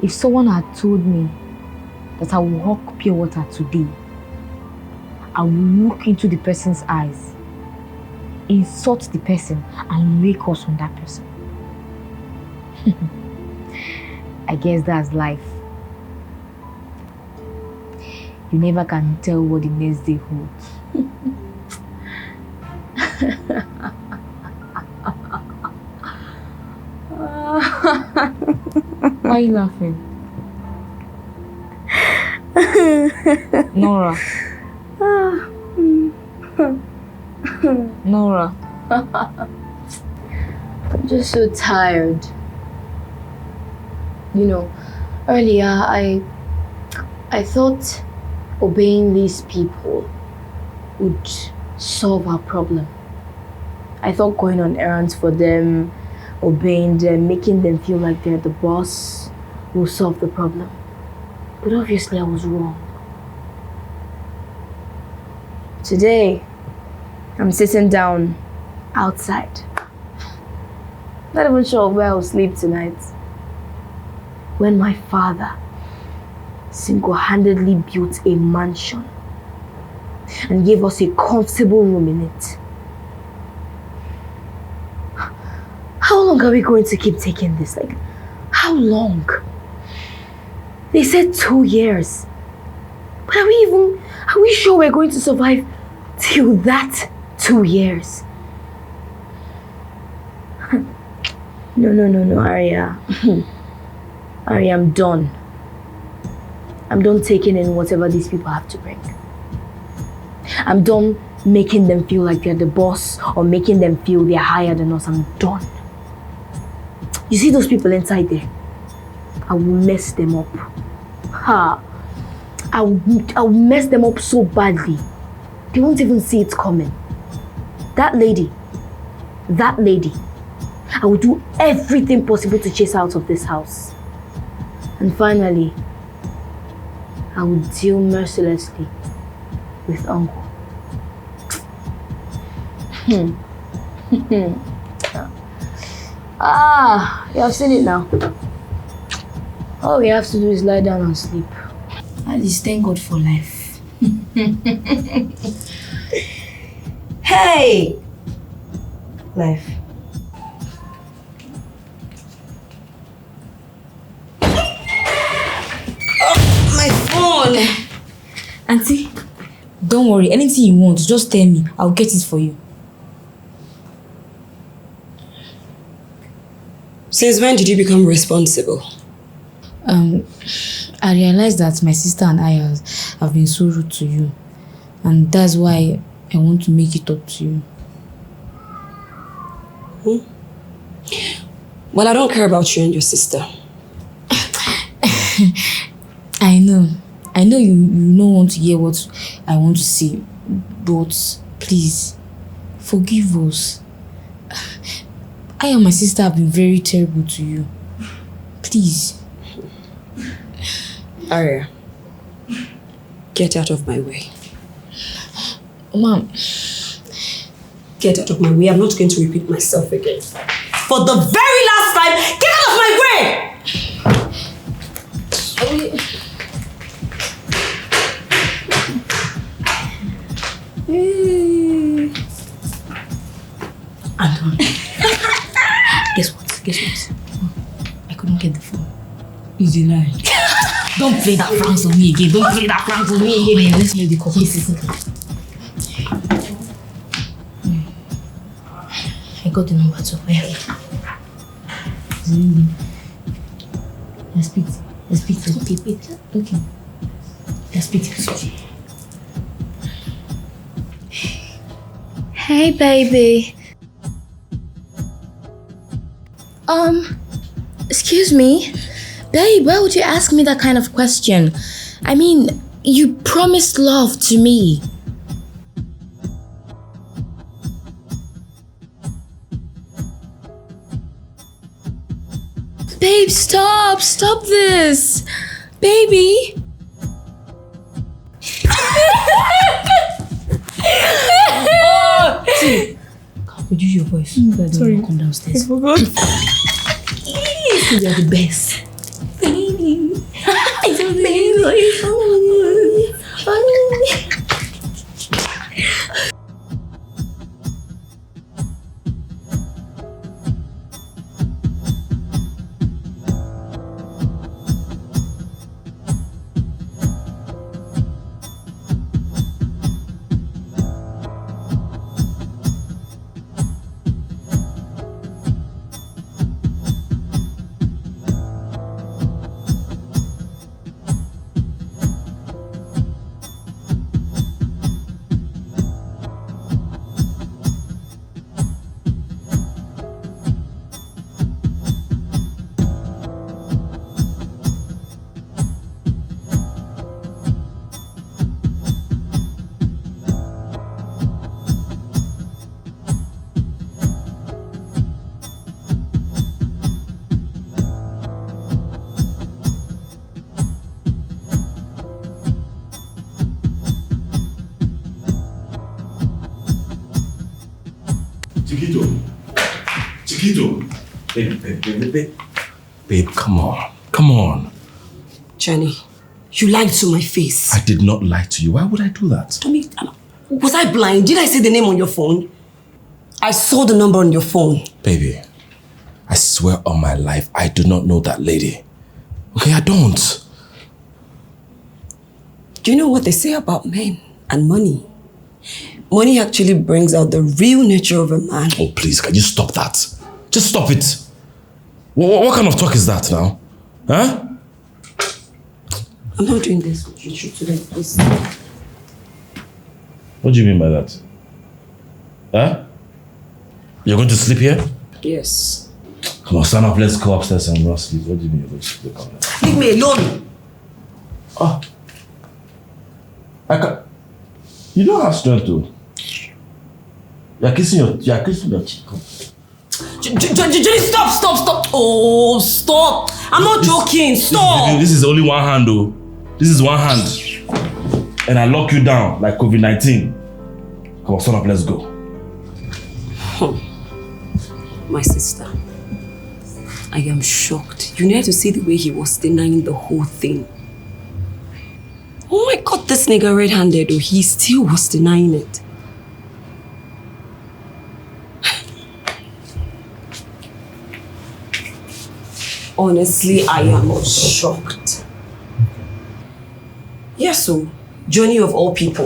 If someone had told me that I would hawk pure water today, I will look into the person's eyes, insult the person, and lay curse on that person. I guess that's life. You never can tell what the next day holds. Why are you laughing? Nora. Nora. I'm just so tired. You know, earlier I thought obeying these people would solve our problem. I thought going on errands for them, obeying them, making them feel like they're the boss will solve the problem. But obviously I was wrong. Today, I'm sitting down outside. Not even sure where I'll sleep tonight. When my father single-handedly built a mansion and gave us a comfortable room in it. How long are we going to keep taking this? Like, how long? They said 2 years. But are we sure we're going to survive till that 2 years? No, Arya. Arya, I'm done. I'm done taking in whatever these people have to bring. I'm done making them feel like they're the boss or making them feel they're higher than us. I'm done. You see those people inside there? I will mess them up. I will mess them up so badly. They won't even see it coming. That lady, I will do everything possible to chase her out of this house. And finally, I will deal mercilessly with Uncle. You have seen it now. All we have to do is lie down and sleep. At least thank God for life. Hey! Life. on. Auntie, don't worry. Anything you want, just tell me. I'll get it for you. Since when did you become responsible? I realized that my sister and I have been so rude to you. And that's why I want to make it up to you. Well, I don't care about you and your sister. I know you don't want to hear what I want to say, but please, forgive us. I and my sister have been very terrible to you. Please. Aria, get out of my way. Mom. Get out of my way. I'm not going to repeat myself again. For the very last time, get out of my way! Anton. Guess what? I couldn't get the phone. It's a lie. Don't play that prank on me again. Don't play that prank on me again. Wait, let's make the call. Yes. I got the number to where? Let's speak. Okay. Let's speak. Hey, baby. Excuse me? Babe, why would you ask me that kind of question? I mean, you promised love to me. Babe, stop this. Baby. Reduce your voice. Sorry. Come downstairs. I forgot. You are the best. Baby. Chiquito. Babe, come on. Jenny, you lied to my face. I did not lie to you. Why would I do that? Tommy, was I blind? Did I see the name on your phone? I saw the number on your phone. Baby, I swear on my life, I do not know that lady. Okay, I don't. Do you know what they say about men and money? Money actually brings out the real nature of a man. Oh, please, can you stop that? Just stop it. What kind of talk is that now? Huh? I'm not doing this with you today, please. What do you mean by that? Huh? You're going to sleep here? Yes. Come on, stand up, let's go upstairs and not sleep. What do you mean you're going to sleep? Leave me alone! Oh. I can't. You don't have strength to. You're kissing your cheek. Jenny, stop! Oh, stop! I'm not joking, stop! This is only one hand, though. This is one hand. And I lock you down like COVID-19. Come on, stand up, let's go. My sister, I am shocked. You need to see the way he was denying the whole thing. Oh my God, this nigga red-handed, though, he still was denying it. Honestly, I am shocked. Yeah, Yes, so Johnny of all people.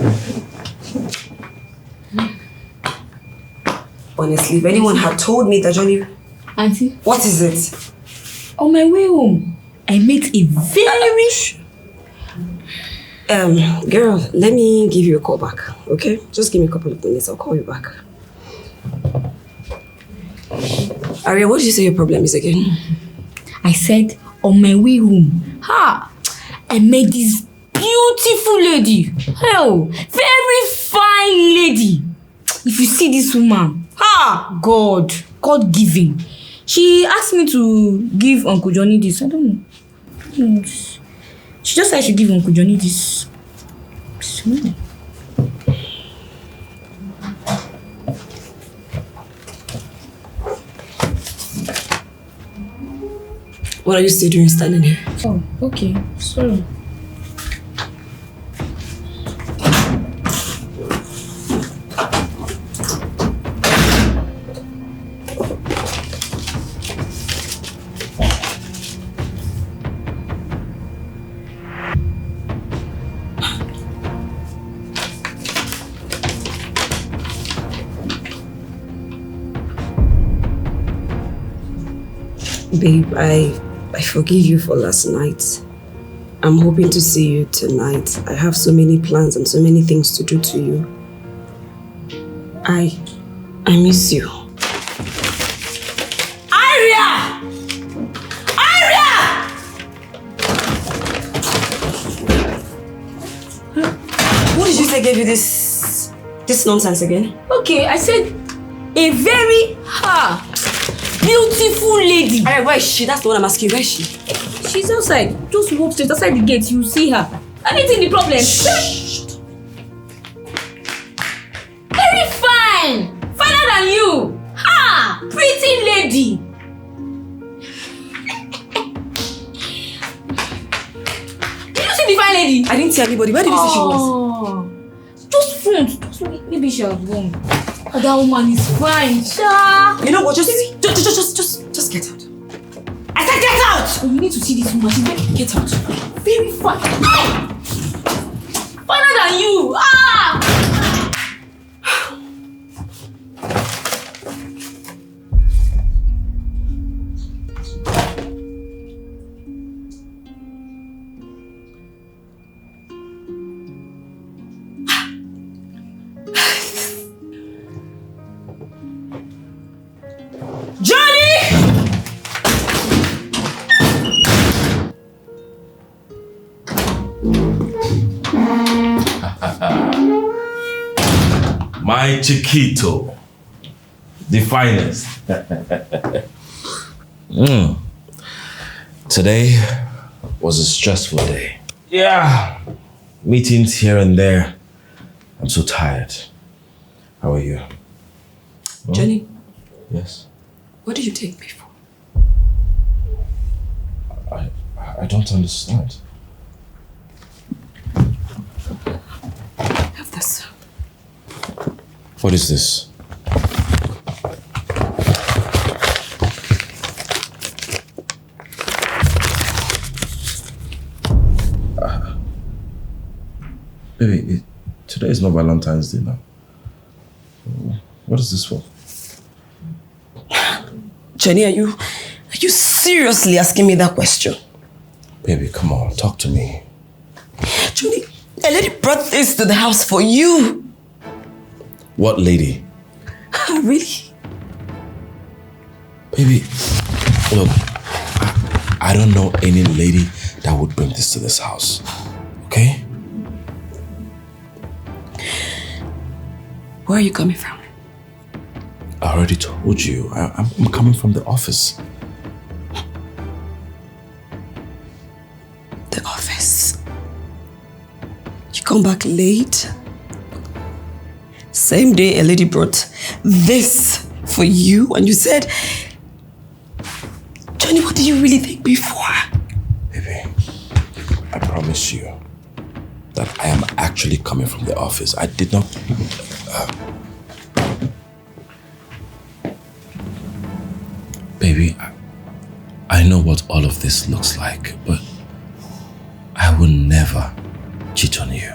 Honestly, if anyone had told me that Johnny... Auntie? What is it? On my way home, I met a very... Girl, let me give you a call back, okay? Just give me a couple of minutes, I'll call you back. Aria, what did you say your problem is again? I said, on my way home, I met this beautiful lady. Hell, very fine lady. If you see this woman, God-given. She asked me to give Uncle Johnny this. I don't know. She just said I should give Uncle Johnny this. What are you still doing standing here? Oh, okay. Sorry. Babe, I forgive you for last night. I'm hoping to see you tonight. I have so many plans and so many things to do to you. I miss you. Aria! Aria! What did you say gave you this nonsense again? Okay, I said a very beautiful lady. Alright, where is she? That's the one I'm asking. Where is she? She's outside. Just walk straight outside the gate. You see her. Anything the problem? Shh. Very fine. Finer than you. Pretty lady. Did you see the fine lady? I didn't see anybody. Where did you say she was? Just front. Maybe she was wrong. That woman is fine. You know what? Just get out. I said get out! Oh, you need to see this woman. She's very... Get out. Very fine. Finer than you. My Chiquito, the finest. Today was a stressful day. Yeah, meetings here and there. I'm so tired. How are you? Johnny? Yes? What did you take me for? I don't understand. Have this. What is this? Baby, today is not Valentine's Day now. What is this for? Jenny, are you seriously asking me that question? Baby, come on, talk to me. Johnny, a lady brought this to the house for you. What lady? Really? Baby, look, I don't know any lady that would bring this to this house, okay? Where are you coming from? I already told you, I'm coming from the office. The office? You come back late? Same day a lady brought this for you and you said, Johnny, what did you really think before? Baby, I promise you that I am actually coming from the office. I did not... Baby, I know what all of this looks like, but I will never cheat on you.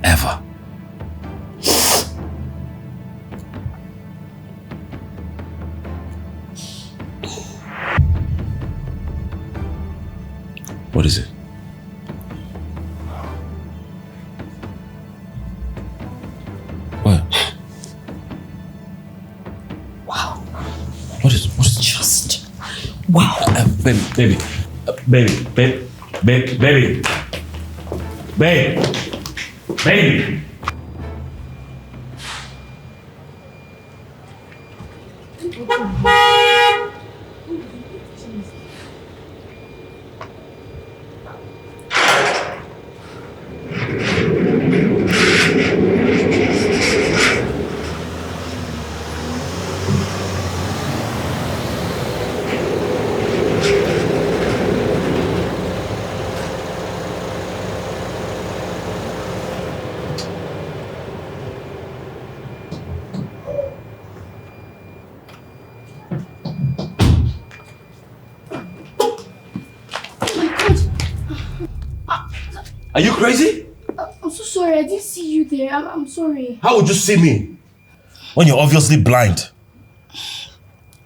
Ever. What is it? What? Wow. What is Just wow. baby. Are you crazy? I'm so sorry. I didn't see you there. I'm sorry. How would you see me? When you're obviously blind.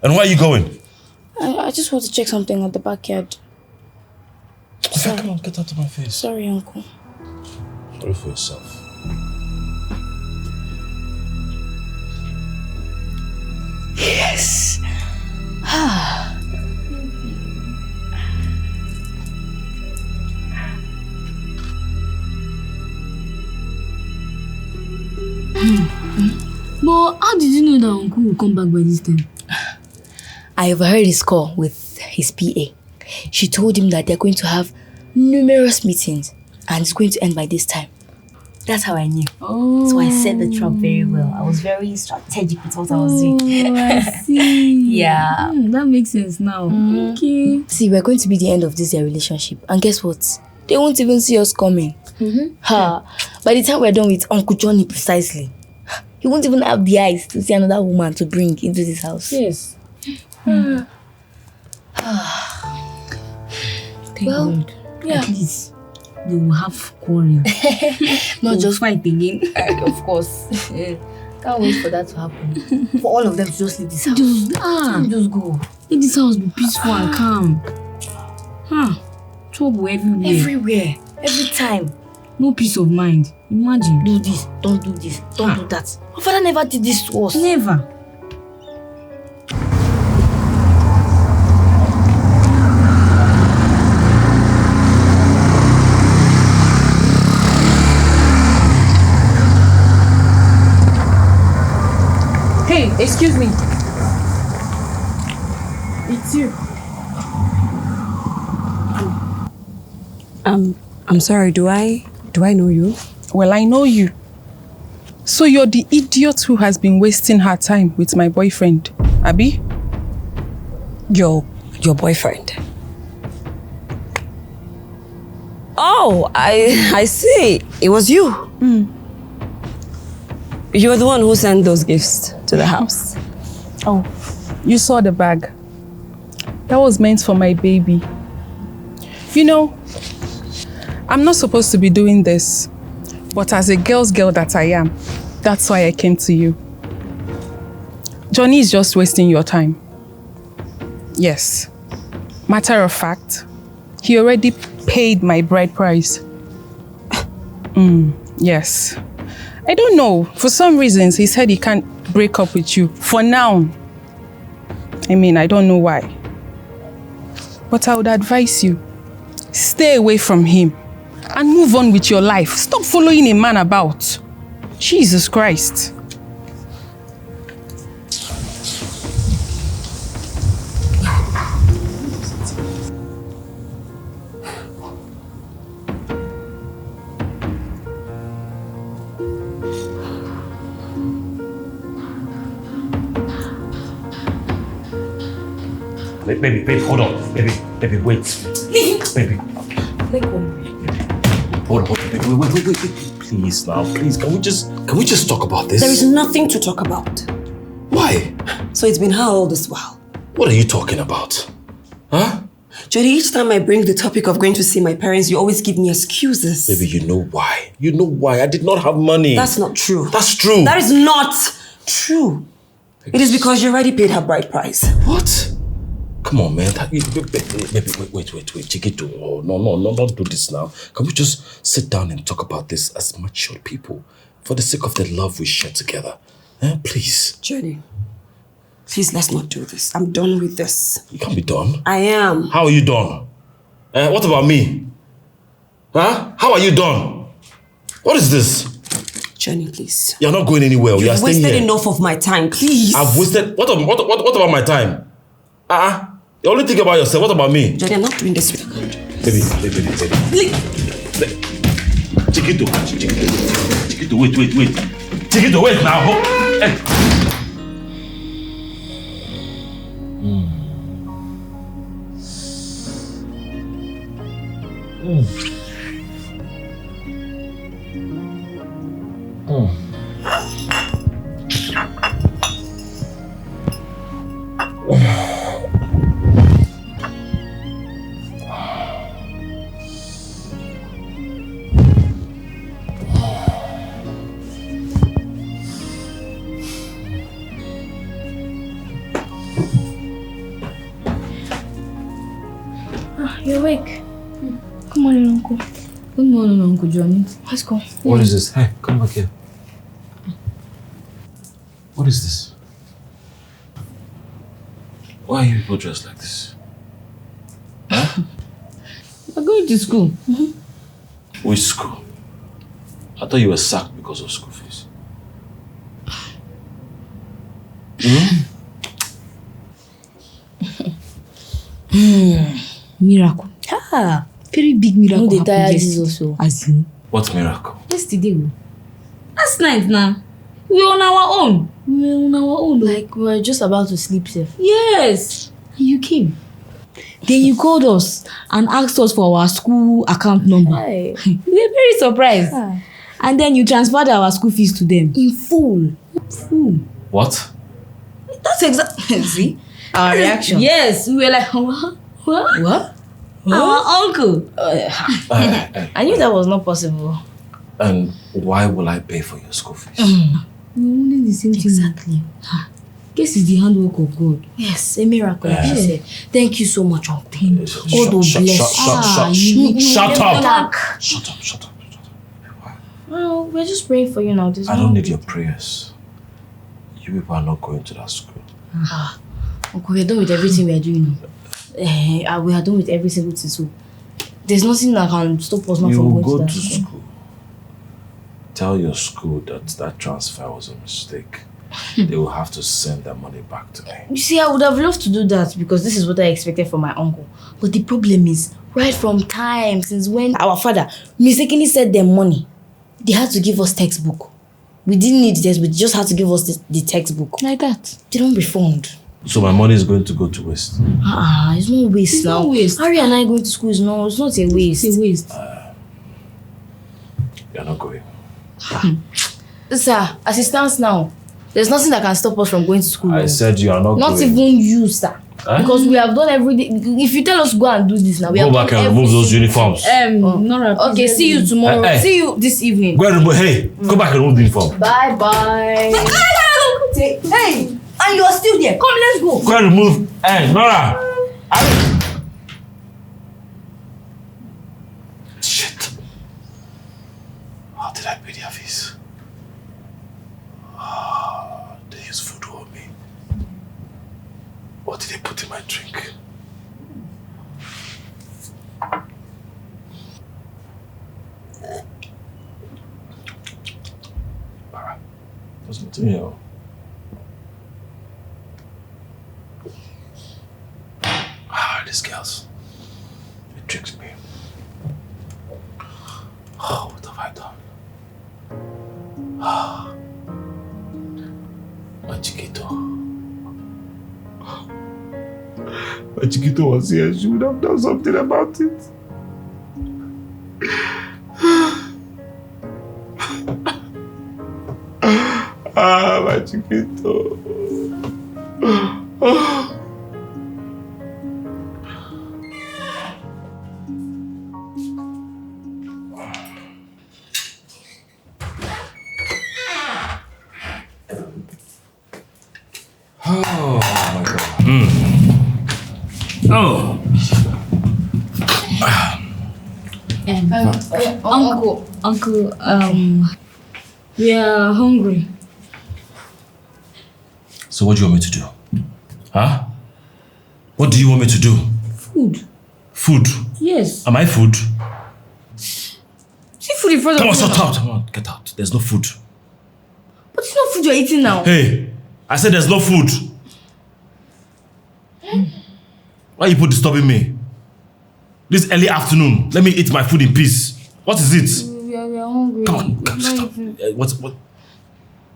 And where are you going? I just want to check something at the backyard. Okay, come on, get out of my face. Sorry, Uncle. Sorry for yourself. Yes. But how did you know that Uncle will come back by this time? I overheard his call with his PA. She told him that they're going to have numerous meetings and it's going to end by this time. That's how I knew. Oh. So I set the trap very well. I was very strategic with what I was doing. I see. Yeah. That makes sense now. Okay. See, we're going to be the end of this their relationship. And guess what? They won't even see us coming. By the time we're done with Uncle Johnny precisely, he won't even have the eyes to see another woman to bring into this house. Yes. Well, God. yeah. At least they will have quarrel. Not just fight again. of course. Can't wait for that to happen. For all of them to just leave this house. Just go. Let this house be peaceful and calm. Trouble everywhere. Everywhere. Every time. No peace of mind. Imagine. Do this, don't do this, don't do that. My father never did this to us. Never. Hey, excuse me. It's you. I'm sorry, do I know you? Well, I know you. So you're the idiot who has been wasting her time with my boyfriend, Abby? Your boyfriend. Oh, I see. It was you. You're the one who sent those gifts to the house. Oh, you saw the bag. That was meant for my baby. You know, I'm not supposed to be doing this, but as a girl's girl that I am, that's why I came to you. Johnny is just wasting your time. Yes. Matter of fact, he already paid my bride price. Yes. I don't know. For some reasons, he said he can't break up with you. For now. I mean, I don't know why. But I would advise you, stay away from him and move on with your life. Stop following a man about. Jesus Christ. Baby, hold on. Baby, wait. Baby. Let go. Hold on. Baby, wait. Please now, please. Can we just talk about this? There is nothing to talk about. Why? So it's been her all this while. What are you talking about? Huh? Jody, each time I bring the topic of going to see my parents, you always give me excuses. Baby, you know why. You know why. I did not have money. That's not true. That's true. That is not true. It is because you already paid her bride price. What? Come on, man. Baby, wait. Chiquito. Oh, no, don't do this now. Can we just sit down and talk about this as mature people? For the sake of the love we share together. Please. Jenny, please, let's not do this. I'm done with this. You can't be done. I am. How are you done? What about me? Huh? How are you done? What is this? Jenny, please. You're not going anywhere. You're staying here. You've wasted enough of my time, please. I've wasted... What about my time? You only think about yourself. What about me? Jenny, I'm not doing this with you. Baby. Chiquito, wait. Chiquito, wait now. Hey. You're awake. Good morning, Uncle. Good morning, Uncle Johnny. Let's go. What is this? Hey, come back here. What is this? Why are you people dressed like this? Huh? We're going to school. Which school? I thought you were sacked because of school fees. Miracle. Very big miracle. No, the happened tire yesterday. is also. As in, What miracle? yesterday. Last night now. We were on our own. Like, we were just about to sleep, safe. Yes. And you came. Then you called us and asked us for our school account number. Hi. We were very surprised. Hi. And then you transferred our school fees to them. In full. What? That's exactly. See? Our reaction. Yes. We were like, what? What? Our uncle. I knew that was not possible. And why will I pay for your school fees? We were only the same thing. Exactly. Guess it's the handwork of God. Yes, a miracle, like you said. Thank you so much, Uncle. God will Shut bless you. up. Back. Shut up. Well, we're just praying for you now. I don't need your prayers. You people are not going to that school. Uncle, we're done with everything we are doing now. We are done with every single thing, so there's nothing that can stop us now You from will going go to to that school. Tell your school that transfer was a mistake. They will have to send their money back to me. You see, I would have loved to do that because this is what I expected from my uncle. But the problem is, right from time since when our father mistakenly sent them money, they had to give us textbook. We didn't need the textbook, they just had to give us the textbook. Like that. They don't refund. So my money is going to go to waste. It's not waste It's now. not waste. Harry and I going to school is not a waste. It's a waste. You're not going. Sir, as it stands now, there's nothing that can stop us from going to school. I said you are not going. Not even you, sir. Because we have done everything. If you tell us to go and do this now, we Go have back done and remove those everything. uniforms. Nora, Okay, see you tomorrow. Hey. See you this evening. Go and remove. Hey, go back and remove the uniform. Bye. Hey, and you are still there. Come, let's go. Go and remove. Hey, Nora. Shit. How did I pay their fees? They use voodoo on me. What did they put in my drink? There's nothing here. These girls. It tricks me. Oh, what have I done? My Chiquito. My Chiquito was here. She would have done something about it. My Chiquito. Oh. Uncle, we are hungry. So what do you want me to do? Huh? What do you want me to do? Food. Food? Yes. Am I food? See food in front of Come on, you. shut out. Come on, get out. There's no food. But it's not food you're eating now. Hey, I said there's no food. Why you put disturbing me? This early afternoon, let me eat my food in peace. What is it? We are hungry. Come on, come, We're not stop. eating. What?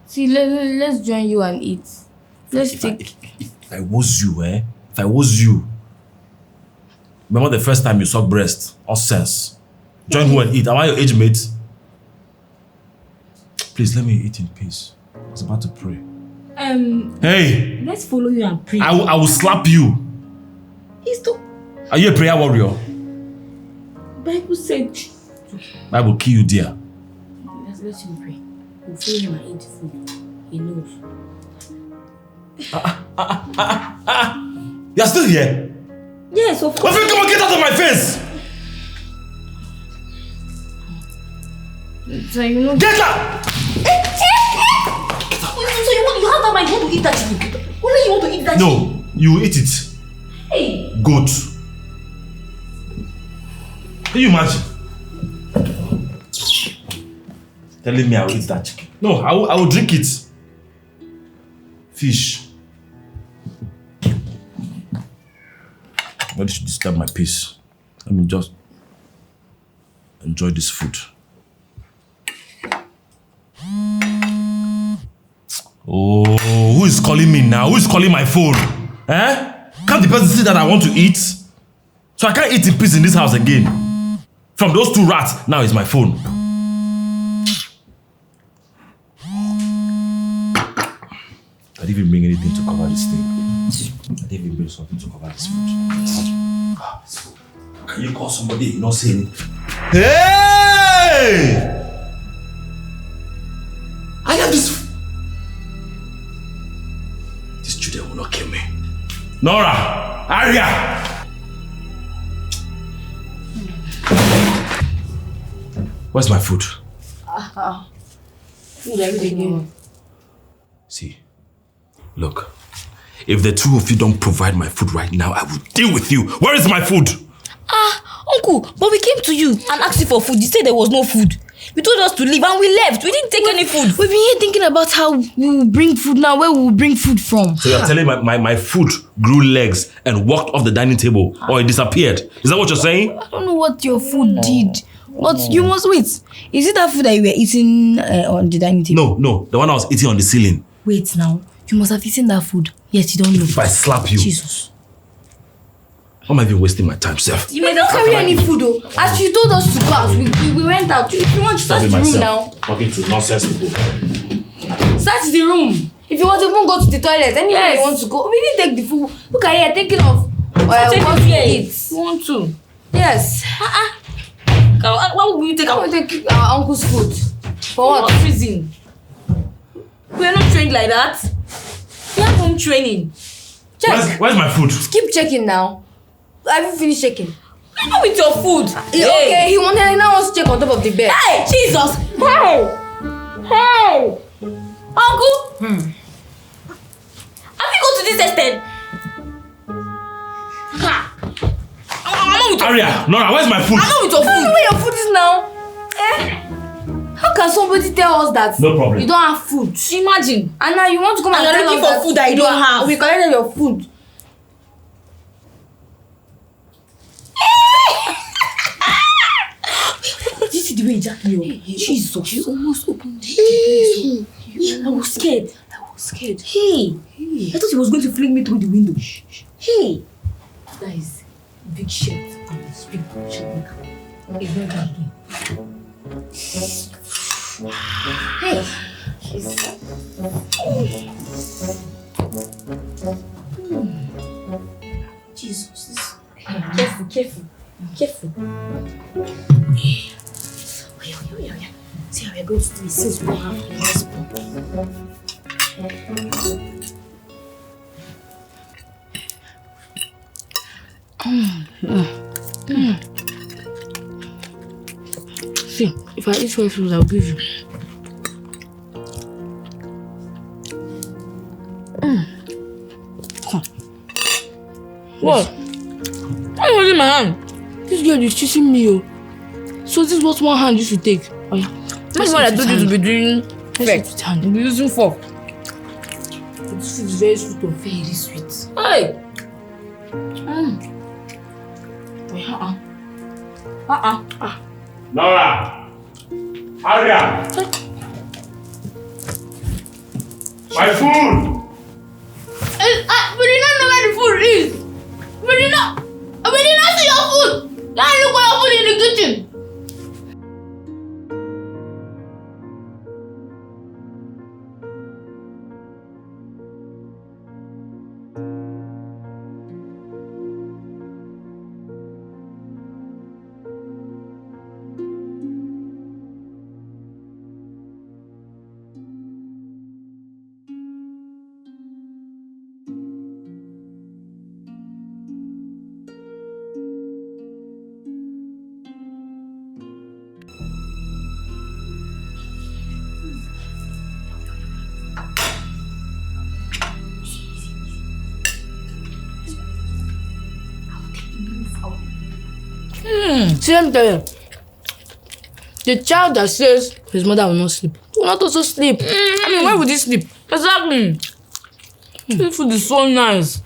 See, let's join you and eat. Let's take. If I was you, If I was you. Remember the first time you sucked breast? All sense. Join who and eat. Am I your age mate? Please, let me eat in peace. I was about to pray. Hey! Let's follow you and pray. I will slap you. Are you a prayer warrior? Bible said. I will kill you, dear. Let's him pray. We'll follow him and eat food. He knows. You're still here? Yes, of course. Come on, get out of my face! So you know. Get out! So you have that mind, you want to eat that chicken? Only you want to eat that chicken? No, you will eat it. Hey! Goat. Can you imagine? Telling me I will eat that chicken. No, I will drink it. Fish. Why did you disturb my peace? Let me just enjoy this food. Oh, who is calling me now? Who is calling my phone? Can't the person see that I want to eat? So I can't eat in peace in this house again. From those two rats, now it's my phone. I didn't even bring anything to cover this thing. I didn't even bring something to cover this food. Can you call somebody? You not say anything. Hey! I have this. These children will not kill me. Nora! Aria! Where's my food? Food everything. See, look. If the two of you don't provide my food right now, I will deal with you. Where is my food? Uncle, but we came to you and asked you for food. You said there was no food. You told us to leave and we left. We didn't take any food. We've been here thinking about how we will bring food now, where we will bring food from. So you're telling me my food grew legs and walked off the dining table or it disappeared? Is that what you're saying? I don't know what your food did. But you must wait. Is it that food that you were eating on the dining table? No. The one I was eating on the ceiling. Wait now. You must have eaten that food. Yes, you don't know. If I slap you. Jesus. Why am I even wasting my time, Seth? You may not carry any food though. As you told us to go out, we went out. If you want to start the room now. Talking to nonsense people. Start the room. If you want to even go to the toilet, anywhere you want to go. We didn't take the food. Look at here, thinking of what to eat. You want to? Yes. Why would we take our uncle's food? For what reason? We are not trained like that. We have home training. Check. Where's my food? Keep checking now. Have you finished checking? I know with your food. Okay, he now wants to check on top of the bed. Hey, Jesus! Hey! Uncle? Have you gone to this extent? I'm not with your Aria, Nora, where's my food? I'm not with your food. I don't know where your food is now. How can somebody tell us that No problem. you don't have food? Imagine. And now you want to come and you're tell looking us for food that you don't have. We collected your food. Did you see the way Jackie? Jesus. She almost opened the door. I was scared. Hey. I thought he was going to fling me through the window. Hey. That is big shit and it's big shit. It's not that again. Hey. Jesus. Careful. Oh, yeah. See how we're going to do it since we don't have any spoon. See, if I eat 12 foods, I'll give you. What? Why are you holding my hand? This girl is teaching me, oh. So this is what one hand you should take. Oh yeah. That's what I told you to be doing. Perfect. You'll be using fork. This food is very sweet, oh. Very sweet. Hey! Nora! Aria! My food! We did not know where the food is. We did not see your food. Now look for your food in the kitchen. See, let me tell you. The child that says his mother will not sleep will not also sleep. I mean, why would he sleep? Exactly. This food is so nice.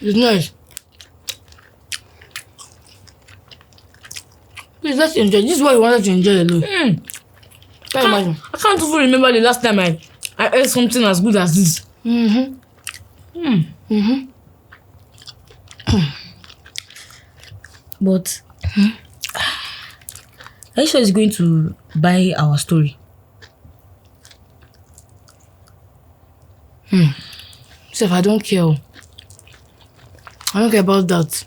It's nice. Please, let's enjoy. This is what you wanted to enjoy alone. Can you imagine? I can't even remember the last time I ate something as good as this. But are you sure he's going to buy our story? Sef, I don't care. I don't care about that.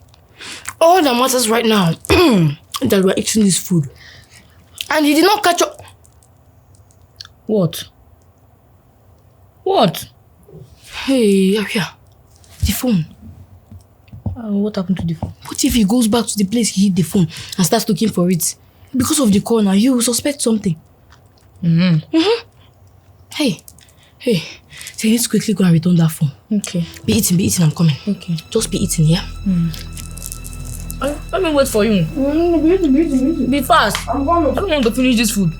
All that matters right now is that we're eating this food. And he did not catch up. What? What? Hey, Aria. The phone. What happened to the phone? What if he goes back to the place he hid the phone and starts looking for it? Because of the corner, you will suspect something. Hey. So you need to quickly go and return that phone. Okay. Be eating, I'm coming. Okay. Just be eating, yeah? Let me wait for you. Be eating. Be fast. I'm coming. I don't want to finish this food.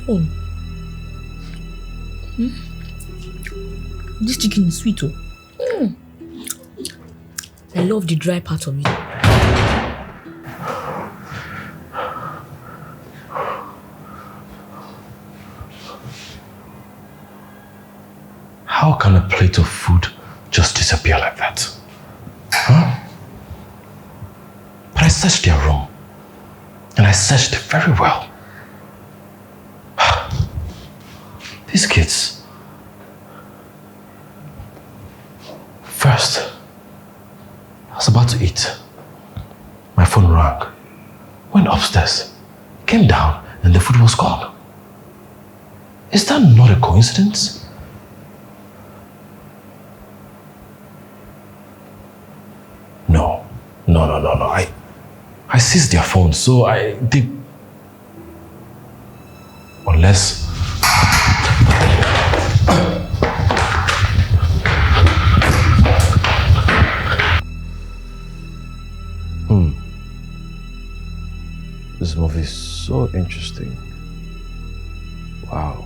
Phone. This chicken is sweet, oh. I love the dry part of it. How can a plate of food just disappear like that? Huh? But I searched their room. And I searched very well. These kids. First, I was about to eat. My phone rang. Went upstairs. Came down and the food was gone. Is that not a coincidence? No. I seized their phones, so they... Unless... This movie is so interesting. Wow.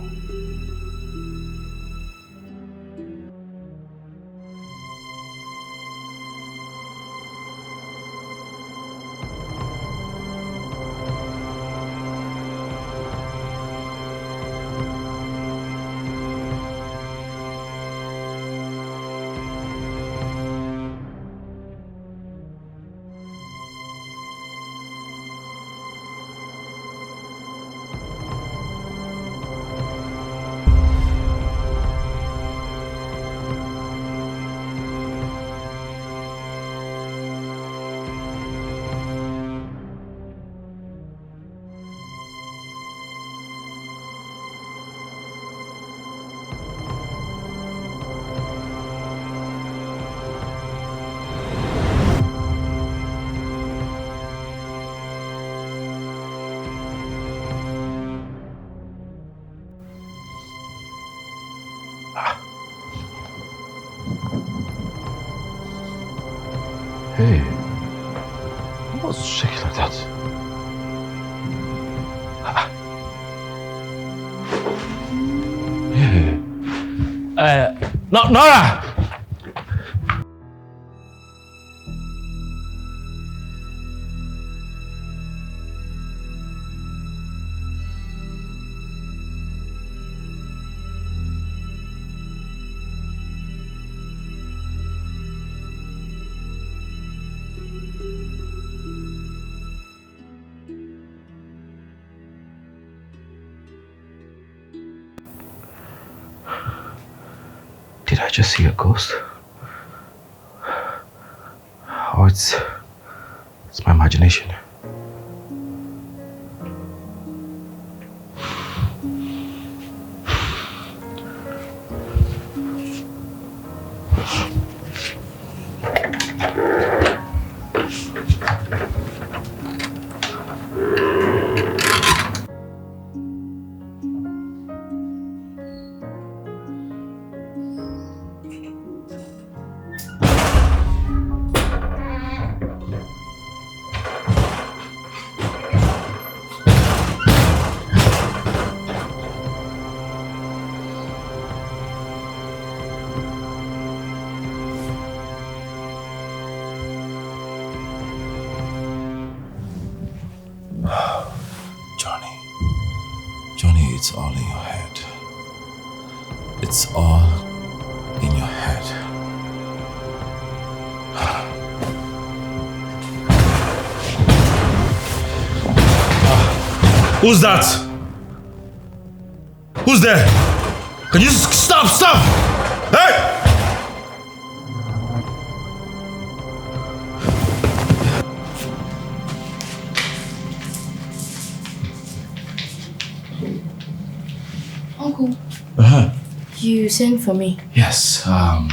Hey, what's shaking like that? Hey. Nora! Did I just see a ghost? Oh, it's my imagination. Johnny, it's all in your head. It's all in your head. Who's that? Who's there? Can you stop? Hey! Uncle. Uh-huh. You sent for me. Yes, come.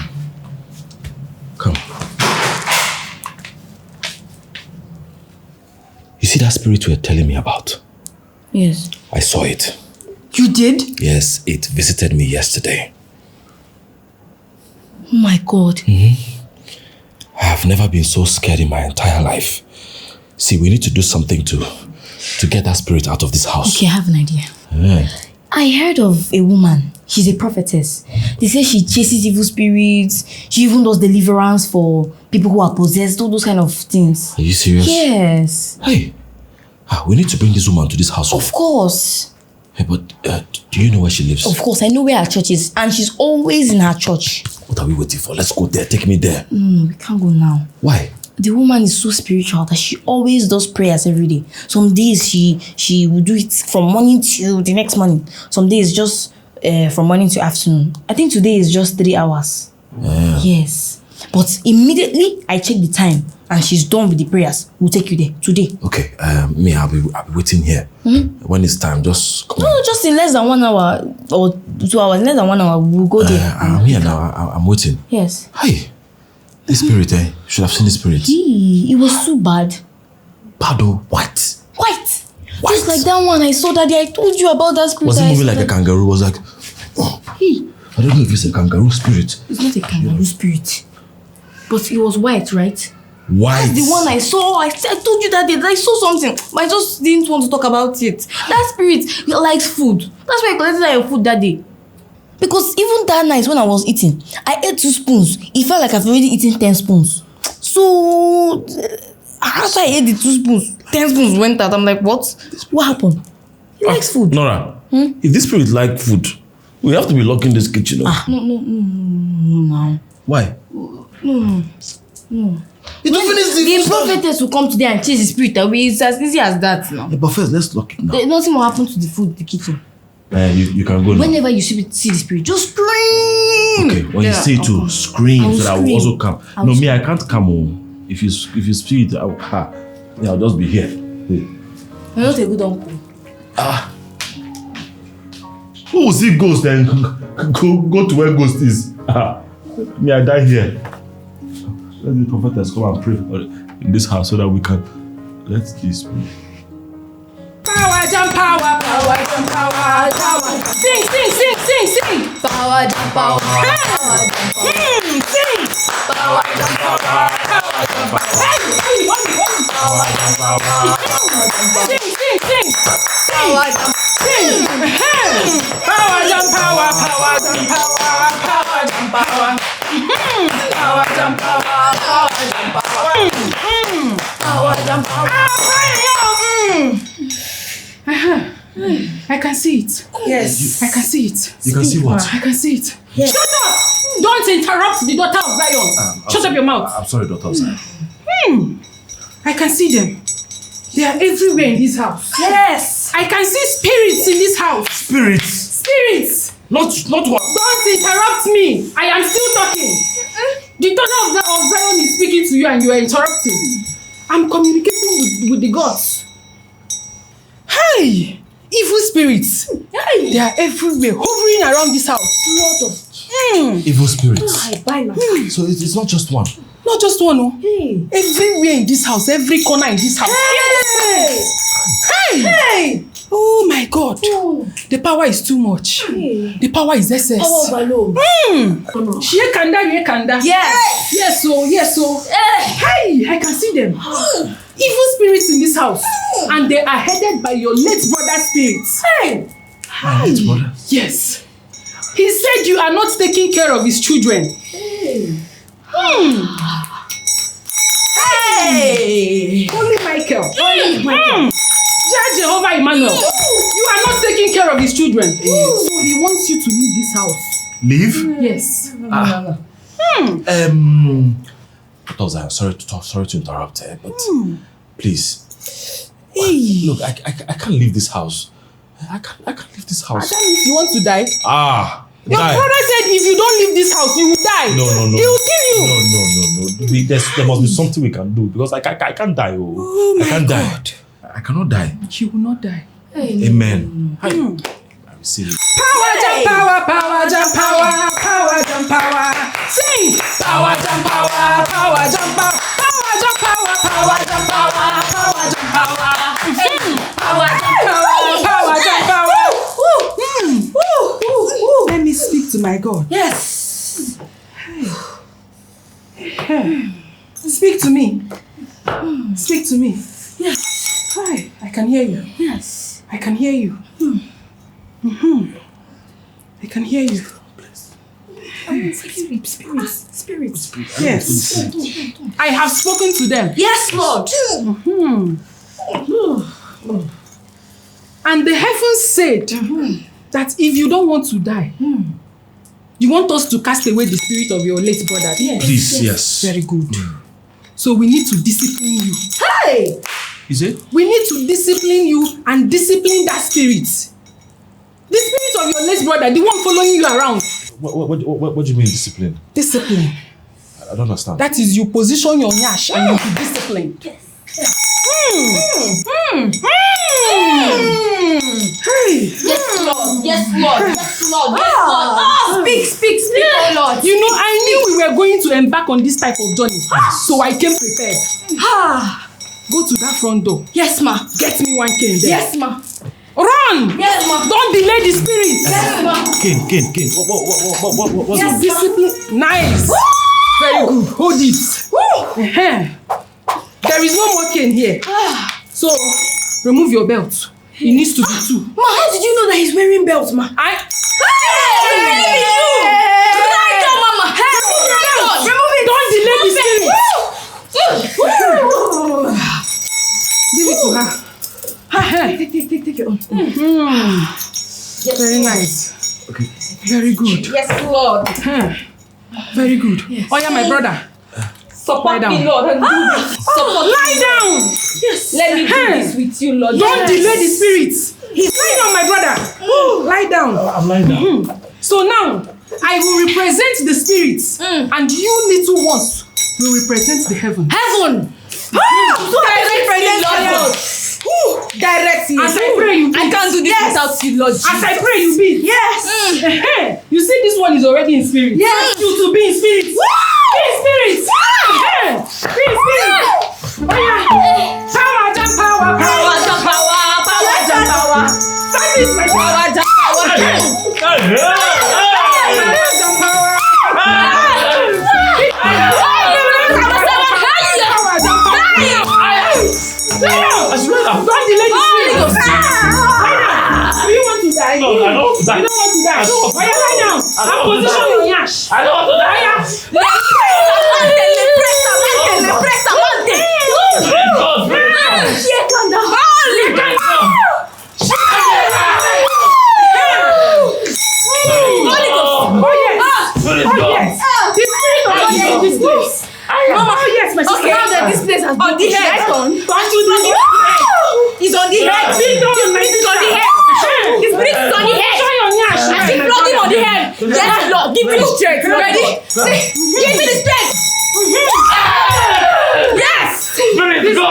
You see that spirit you were telling me about? Yes. I saw it. You did? Yes, it visited me yesterday. Oh my God. Mm-hmm. I have never been so scared in my entire life. See, we need to do something to get that spirit out of this house. Okay, I have an idea. Yeah. I heard of a woman. She's a prophetess. They say she chases evil spirits. She even does deliverance for people who are possessed, all those kind of things. Are you serious? Yes. Hey, we need to bring this woman to this house. Of course. Hey, but do you know where she lives? Of course, I know where her church is, and she's always in her church. What are we waiting for? Let's go there. Take me there. No, we can't go now. Why? The woman is so spiritual that she always does prayers every day. Some days she will do it from morning till the next morning. Some days just from morning to afternoon. I think today is just 3 hours. Yeah. Yes. But immediately I check the time and she's done with the prayers. We'll take you there today. Okay, I'll be waiting here. Mm-hmm. When it's time, just come on. No, just in less than 1 hour or 2 hours. In less than 1 hour, we'll go there. I'm here now. I'm waiting. Yes. Hi. The spirit, should have seen the spirit. It was too bad. Bad or white? White. Just like that one I saw that day. I told you about that spirit. Was it moving like a kangaroo? Was like, oh. I don't know if it's a kangaroo spirit. It's not a kangaroo spirit. But it was white, right? White? That's the one I saw. I told you that day that I saw something. But I just didn't want to talk about it. That spirit likes food. That's why I collected your food that day. Because even that night when I was eating, I ate 2 spoons. It felt like I've already eaten 10 spoons. So, after I ate the 2 spoons, 10 spoons went out. I'm like, what? What happened? He likes food. Nora, if this spirit likes food, we have to be locked in this kitchen. No. Why? No. The prophetess will come today and chase the spirit away. It's as easy as that now. Yeah, but first, let's lock it now. Nothing will happen to the food in the kitchen. You can go now. Whenever you see the spirit, just scream. Okay, when you see it to scream, so that I will also come. No, me, I can't come home. If you see it, I'll just be here. You're not a good uncle. Who will see ghost then go to where ghost is? Me, I die here. Let the prophetess come and pray in this house so that we can let this be. Power jump power, power jump power, power. Sing. Power jump power, power jump power. Sing. Power jump power, power jump I can see it. Yes. I can see it. You can see what? I can see it. Yes. Shut up! Don't interrupt the daughter of Zion. Shut up your mouth. I'm sorry, daughter of Zion. I can see them. They are everywhere in this house. Yes. I can see spirits in this house. Spirits. Spirits. Not what? Don't interrupt me. I am still talking. The daughter of Zion is speaking to you and you are interrupting. I'm communicating with the gods. Hey! Evil spirits. Hey. They are everywhere, hovering around this house. Lot of Evil spirits. I buy now. So it's not just one. Not just one, no. Hey. Everywhere in this house, every corner in this house. Hey. Hey! Hey. Oh my God. Oh. The power is too much. Hey. The power is excess. Power overload. Shie kanda. Yes. Yes, so. Hey, I can see them. Evil spirits in this house. And they are headed by your late brother's spirits. Hey. My late brother? Yes. He said you are not taking care of his children. Hey. Hey. Holy Michael. Judge Jehovah Emmanuel. You are not taking care of his children. So he wants you to leave this house. Leave? Yes. Dr. Zion, sorry to interrupt her, but please. Hey. Look, I can't leave this house. I can't leave this house. That means you want to die? Your Die. brother said if you don't leave this house, you will die. No. He will kill you. No. There must be something we can do because I can't die. Oh my I can't die. God. I cannot die. You will not die. Amen. I receive it. Power jump power. Sing. Power jump power. Power jump power. Power jump power. Power jump power. Power jump power. Power jump power. Let me speak to my God. Yes. Speak to me. Speak to me. Yes. Hi, I can hear you. Yes. I can hear you. I can hear you. Spirits. Yes. I have spoken to them. Yes, Lord. And the heavens said that if you don't want to die, you want us to cast away the spirit of your late brother. Yes. Please, yes. Very good. So we need to discipline you. Hey. Is it? We need to discipline you and discipline that spirit. The spirit of your late brother, the one following you around. What do you mean discipline? Discipline. I don't understand. That is you position your nyash and you be disciplined. Hey. Yes, Lord. Speak, oh Lord. You know, I knew we were going to embark on this type of journey. So I came prepared. Go to that front door. Yes, ma. Get me one cane there. Yes, ma. Run! Yes, ma. Don't delay the spirit. Yes, ma. Cane. What's Yes, wrong? Discipline. Nice. Very good. Hold it. There is no more cane here. So, remove your belt. It needs to be 2. Ma, how did you know that he's wearing belts, ma? Hey! Right down, mama. Remove it. Don't delay the spirit. Give it to her. Take your own. Very nice. Okay. Very good. Yes, Lord. Very good. Yes. Oh yeah, my brother. Support Lie me, down. Lord. Support Lie down. Yes. Let me do this with you, Lord. Don't delay the spirits. He's lying down, my brother. Lie down. I'm lying down. So now, I will represent the spirits, and you little ones will represent the heaven. Heaven. So Direct me. as I pray, you be. I can't do this without you, Lord. As I pray, you be. Yes. You see, this one is already in spirit. Yes. You to be in spirit. Be in spirit. Be in spirit. Oh yeah. Power jump power. Power jump power. Power jump power. Service my Power jump power. Power jump power. Don't delay the spirit. Do you want to die? No, I don't want to die. You don't want to die. Lie down. I'm position your yash. I don't want to die. Mama, oh yes, my sister. Now that this place has been the head. It's on the head. It's on the head. The spirit is on the head. I see flogging on the head. Yes, Lord, give me the strength. Ready? Give me the strength. Yes. Spirit go.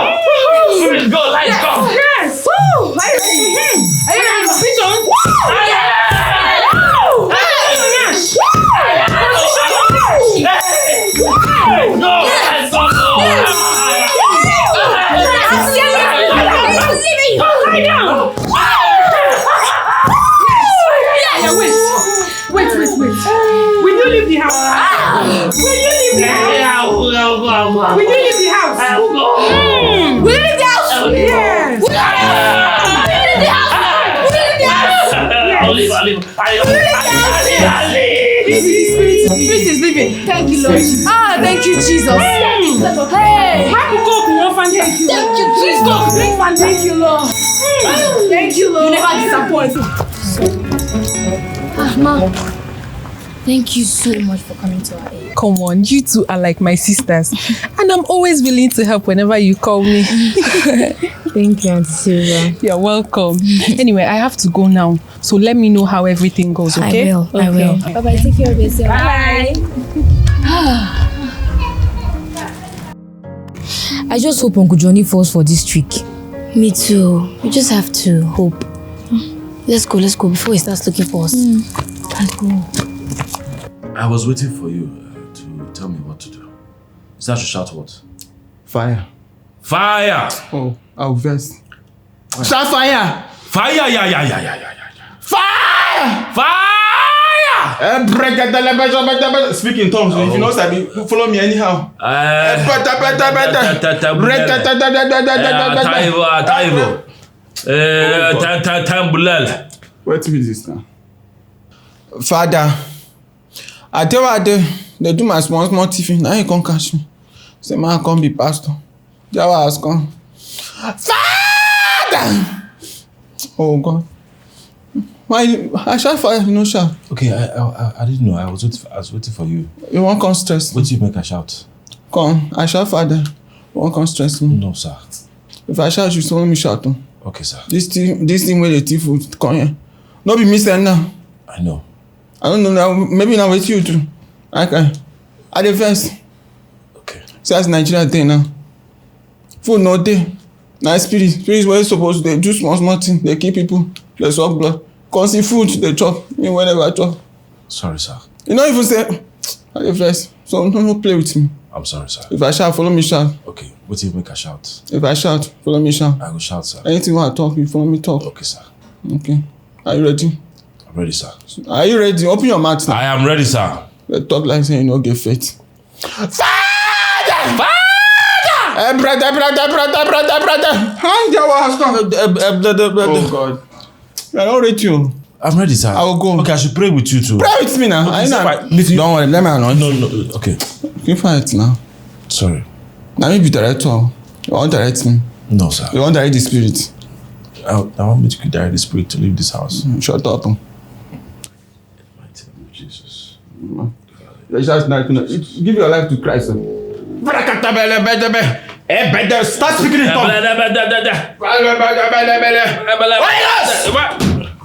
Spirit go. Light go. Yes. Woo. Are you ready? Are you ready? Position. No, let's go. Lie down. Yeah, wait. Will you leave the house? Will you leave the house? Yeah, Will you leave the house? I will go. Will you leave the house? Yes. Will you leave the house? Will you leave the house? I'll leave. Spirit is leaving. Thank you, Lord. Thank you, Jesus. Hey. Thank you. Thank you, Jesus. Thank you, Lord. Thank you, Lord. You never disappoint. Ma, thank you so much for coming to our aid. Come on, you two are like my sisters. And I'm always willing to help whenever you call me. Thank you, Auntie Silvia. You're welcome. Anyway, I have to go now. So let me know how everything goes, okay? I will. Bye-bye. Take care of yourself. Bye. I just hope Uncle Johnny falls for this trick. Me too. We just have to hope. Let's go before he starts looking for us. Let's go. I was waiting for you to tell me what to do. Is that to shout what? Fire. Fire! Oh, I'll verse. Shout fire! Fire! Yeah. Fire! Fire! Speak in tongues. If you know Sabi, follow me anyhow. Taivo. Tambulel. What is this now? Father, I tell you, they do my small tiffin. Now you can't catch me. Say, man, I can't be pastor. Jawa has come. Father! Oh, God. Why? I shout fire, you know, shout. Okay, I didn't know. I was waiting for you. You won't come stress. What do you make a shout? Come, I shout father. You won't come stress me. No, sir. If I shout, you follow me shout. Okay, sir. This thing where the thief would come here. No be missing now. I know. I don't know now. Maybe now with you too. Okay. At the first. Okay. See as Nigeria day now. Food no day. Nice spirit. Spirit is where you supposed to do small thing. They kill people. They suck blood. Cause see food, they chop. You whenever I chop. Sorry, sir. You know if you say at the first. So don't play with me. I'm sorry, sir. If I shout, follow me shout. Okay. What do you make a shout? If I shout, follow me shout. I will shout, sir. Anything when I talk, you follow me talk. Okay, sir. Okay. Are you ready? I'm ready, sir. Are you ready? Open your mouth now. I am ready, sir. They talk like saying you no get faith. Father! Brother. How Jawa has come? Oh God. I don't rate you. I'm ready, sir. I will go. Okay, I should pray with you too. Pray with me now. Okay, Don't worry, let me announce. No. Okay. Keep quiet now. Sorry. Now me be director. You want direct me? No, sir. You want direct the spirit? I want me to direct the spirit to leave this house. Shut up. In the mighty name of Jesus. Just like, give your life to Christ. Start speaking in tongues.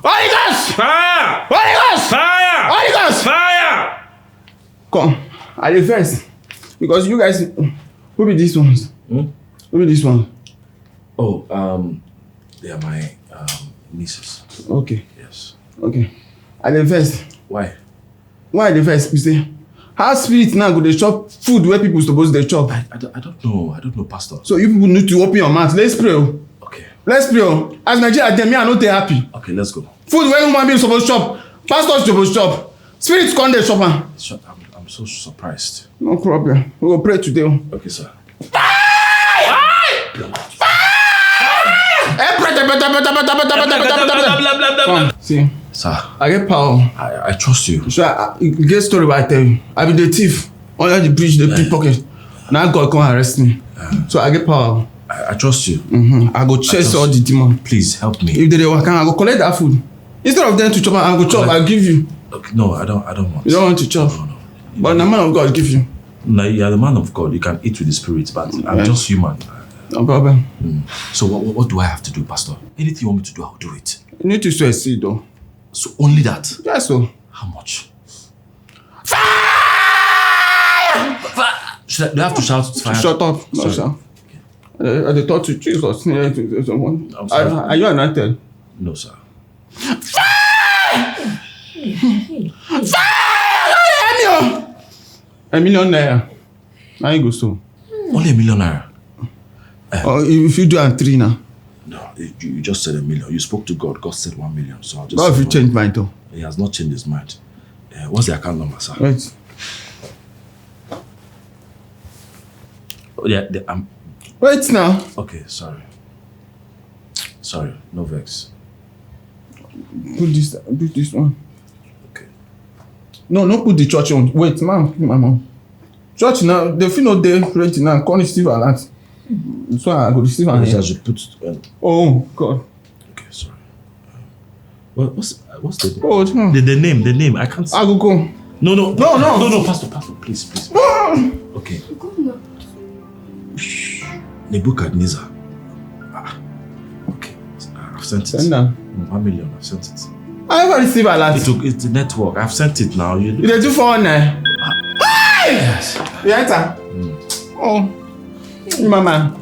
Holy Ghost! Fire! Holy Ghost! Fire! Holy Ghost! Fire! Come, at the first, because you guys, who be these ones? Who be this one? Oh, they are my nieces. Okay. Yes. Okay. At the first. Why? Why at the first? You say, how spirit now go dey chop food where people supposed to chop? I don't know. I don't know, Pastor. So you people need to open your mouth. Let's pray. Okay. Let's pray. As Nigeria, me, I no dey happy. Okay, let's go. Food where human beings supposed to chop. Pastors supposed to chop. Spirits come dey chop am. I'm so surprised. No problem. We will pray today. Okay, sir. Fire! Come, see. Sir, I get power. I trust you. So you get story what I tell you. I be the thief. Under the bridge, the pickpocket. Now God come arrest me. So I get power. I trust you. I go chase all the demons. Please help me. If they work, I go collect that food. Instead of them to chop, I go chop. I give you. Okay, no, I don't want. You don't want to chop. No. But the man of God give you. No, you are the man of God. You can eat with the spirit, but I'm just human. No problem. So what do I have to do, Pastor? Anything you want me to do, I'll do it. You need to sow a seed though. So only that? Yes, so. How much? Fire! Do I have to shout fire? Shut up. No, Sorry. sir. I thought to Jesus. Someone. I'm sorry. Are you anointed? No, sir. $1 million naira. Now you go so. Only $1 million naira. If you do and 3 now. No, you just said $1 million. You spoke to God. God said 1 million. So I'll just. What if you change mind though? He has not changed his mind. What's the account number, sir? Wait. Oh, yeah, Wait now. okay, sorry. Sorry, no vex. Put this one. Okay. No put the church on. Wait, mom. Church now, they feel no day rent now. Can't receive a lot. So I go receive a I should put. Oh God. Okay, sorry. What's the Oh, the name? I can't. I go. No, Pastor, please. Okay. Nebuchadnezzar. Okay, I've sent it. Send them. 1 million. I've sent it. I never receive a lot. It's the network. I've sent it now. You dey do for one now. Yes. You enter. Oh, your mama.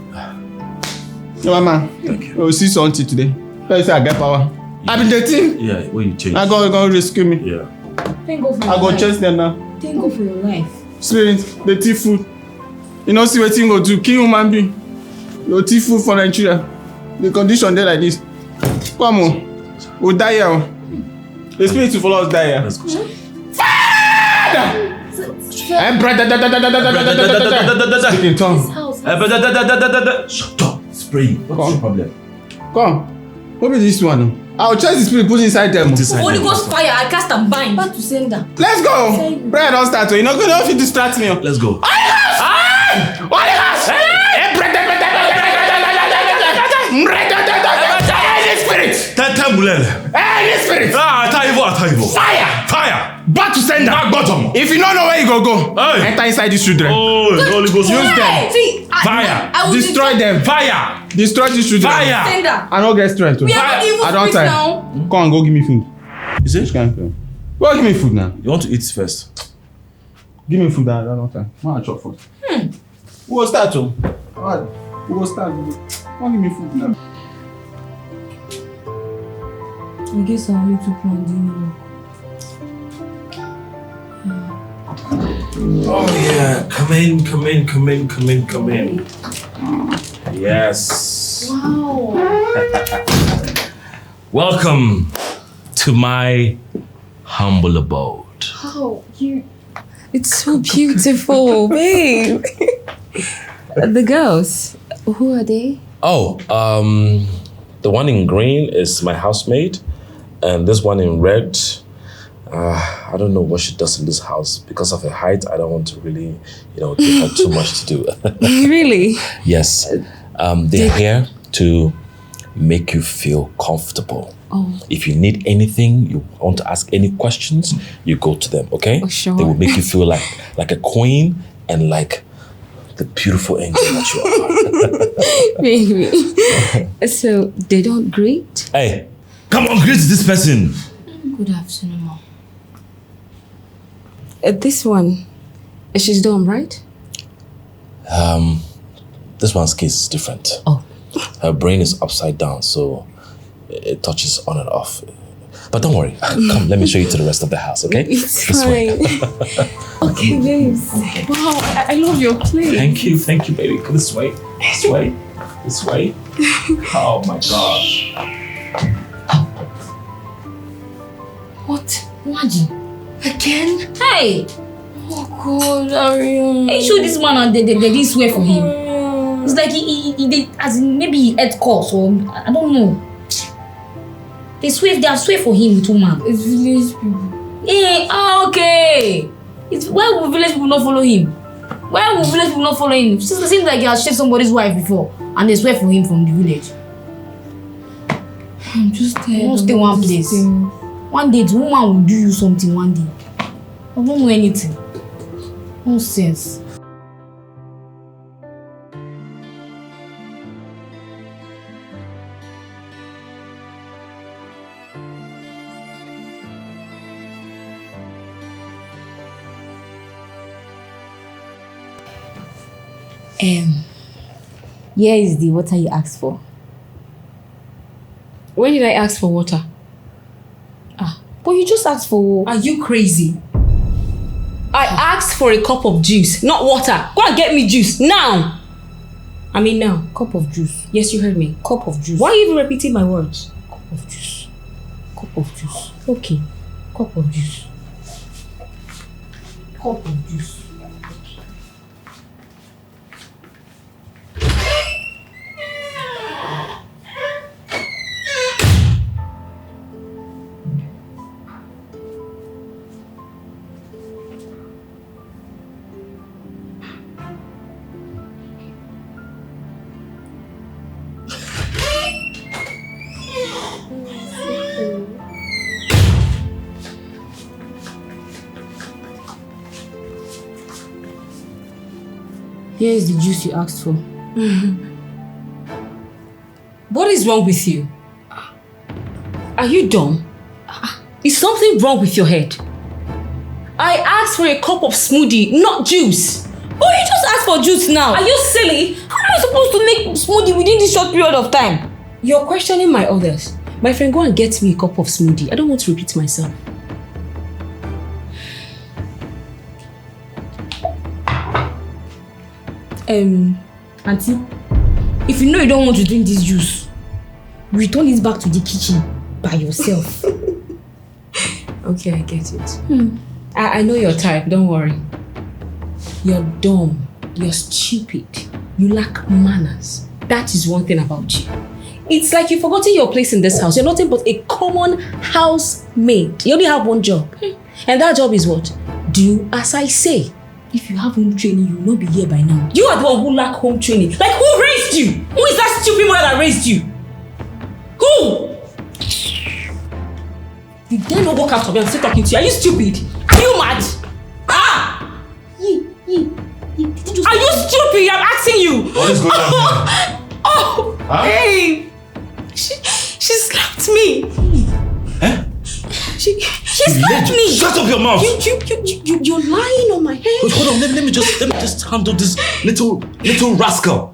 Thank you. You will see something today. Tell you say I get power. I be the team. Yeah, when you change. I go rescue me. Yeah. Thank God for your I go life. chase them now. Thank God for your life. Spirit, the thief food. You know, see what you go do. Kill human being. You thief food for Nigeria. The condition there like this. Come on. We'll die here. The spirit will follow us die here. Let's go, sir. Father! Speak in tongue. Shut up. Spray. What's your problem? Come. What is this one? I'll chase the spirit, put inside them. Holy Ghost fire, I cast and bind. Back to sender. Let's go. Prayer don't start. You're not going to distract me. Let's go. Any spirit. Fire. Back to sender. Back bottom. If you don't know where you go. Hey. Enter inside these children. Oh, the Holy Ghost. Use them. See, Fire. I will Destroy them. Fire. Destroy these children. Fire. Sender. I don't get strength. We are not evil I don't spirits time. now. Come on, go give me food. Is it? Go give me food now. You want to eat first? Give me food. I don't time. I chop food. Who will start? Who will start? Come give me food now. I guess I'll need to plan dinner. Oh yeah, come in. Yes. Wow. Welcome to my humble abode. Oh, it's so beautiful, babe. The girls, who are they? Oh, the one in green is my housemaid, and this one in red, I don't know what she does in this house. Because of her height, I don't want to really, give her too much to do. Really? Yes. They're here to make you feel comfortable. Oh. If you need anything, you want to ask any questions, you go to them, okay? Oh, sure. They will make you feel like a queen and like the beautiful angel that you are. Baby. So they don't greet? Hey, come on, greet this person. Good afternoon, Mom. This one, she's dumb, right? This one's case is different. Oh. Her brain is upside down, so it touches on and off. But don't worry, come, let me show you to the rest of the house, okay? It's This way. fine. Okay, babes. Wow, I love your place. Thank you, baby. This way. Oh my gosh. What? Imagine. Again? Hey! Oh God, Ariel. Hey, show this man and they didn't swear for him. It's like he as in maybe he ate course or I don't know. They have swear for him with woman. It's village people. Okay. Why would village people not follow him? Why would village people not follow him? It seems like he has shaved somebody's wife before and they swear for him from the village. I'm just tired. You won't stay one place. One day the woman will do you something one day. I don't know anything. Nonsense. Here is the water you asked for. When did I ask for water? But you just asked for... Are you crazy? I asked for a cup of juice, not water. Go and get me juice, now! I mean now. Cup of juice. Yes, you heard me. Cup of juice. Why are you even repeating my words? Cup of juice. Cup of juice. Okay. Cup of juice. Cup of juice. Here is the juice you asked for. What is wrong with you? Are you dumb? Is something wrong with your head? I asked for a cup of smoothie, not juice. Oh, you just asked for juice now. Are you silly? How am I supposed to make smoothie within this short period of time? You're questioning my orders. My friend, go and get me a cup of smoothie. I don't want to repeat myself. Auntie, if you know you don't want to drink this juice, return it back to the kitchen by yourself. Okay, I get it. I know you're tired, don't worry. You're dumb. You're stupid. You lack manners. That is one thing about you. It's like you've forgotten your place in this house. You're nothing but a common housemaid. You only have one job. And that job is what? Do as I say. If you have home training, you will not be here by now. You are the one who lack home training. Like, who raised you? Who is that stupid mother that raised you? Who? You dare not walk out of me and still talking to you. Are you stupid? Are you mad? Are you stupid? I'm asking you. What is going on here? Hey. She slapped me. Eh? She slapped me. Shut up your mouth. You're lying on my head. Wait, hold on. Let me just handle this little rascal.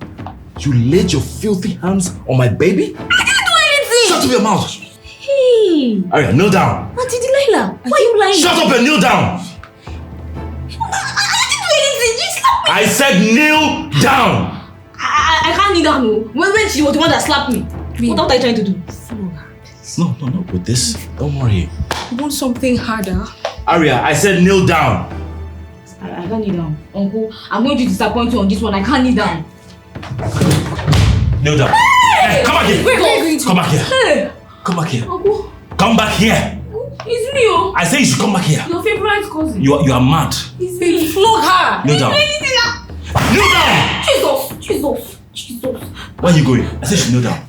You laid your filthy hands on my baby? I didn't do anything. Shut up your mouth. Hey. Aria, kneel down. Auntie Delilah, why are you lying? Shut up and kneel down. I didn't do anything. You slapped me. I said kneel down. I can't kneel down. No. When she was the one that slapped me. What are you trying to do? No, with this. Don't worry. You want something harder? Aria, I said kneel down. I can't kneel down. Uncle, I'm going to disappoint you on this one. I can't kneel down. Kneel down. Hey, come back here. Wait. Come back here. Hey. Come back here. Uncle. Come back here. It's me, oh. I say you should come back here. Your favorite cousin. You are mad. It's me. Flog her. Kneel down. Kneel down. Jesus. Where are you going? I said you should kneel down.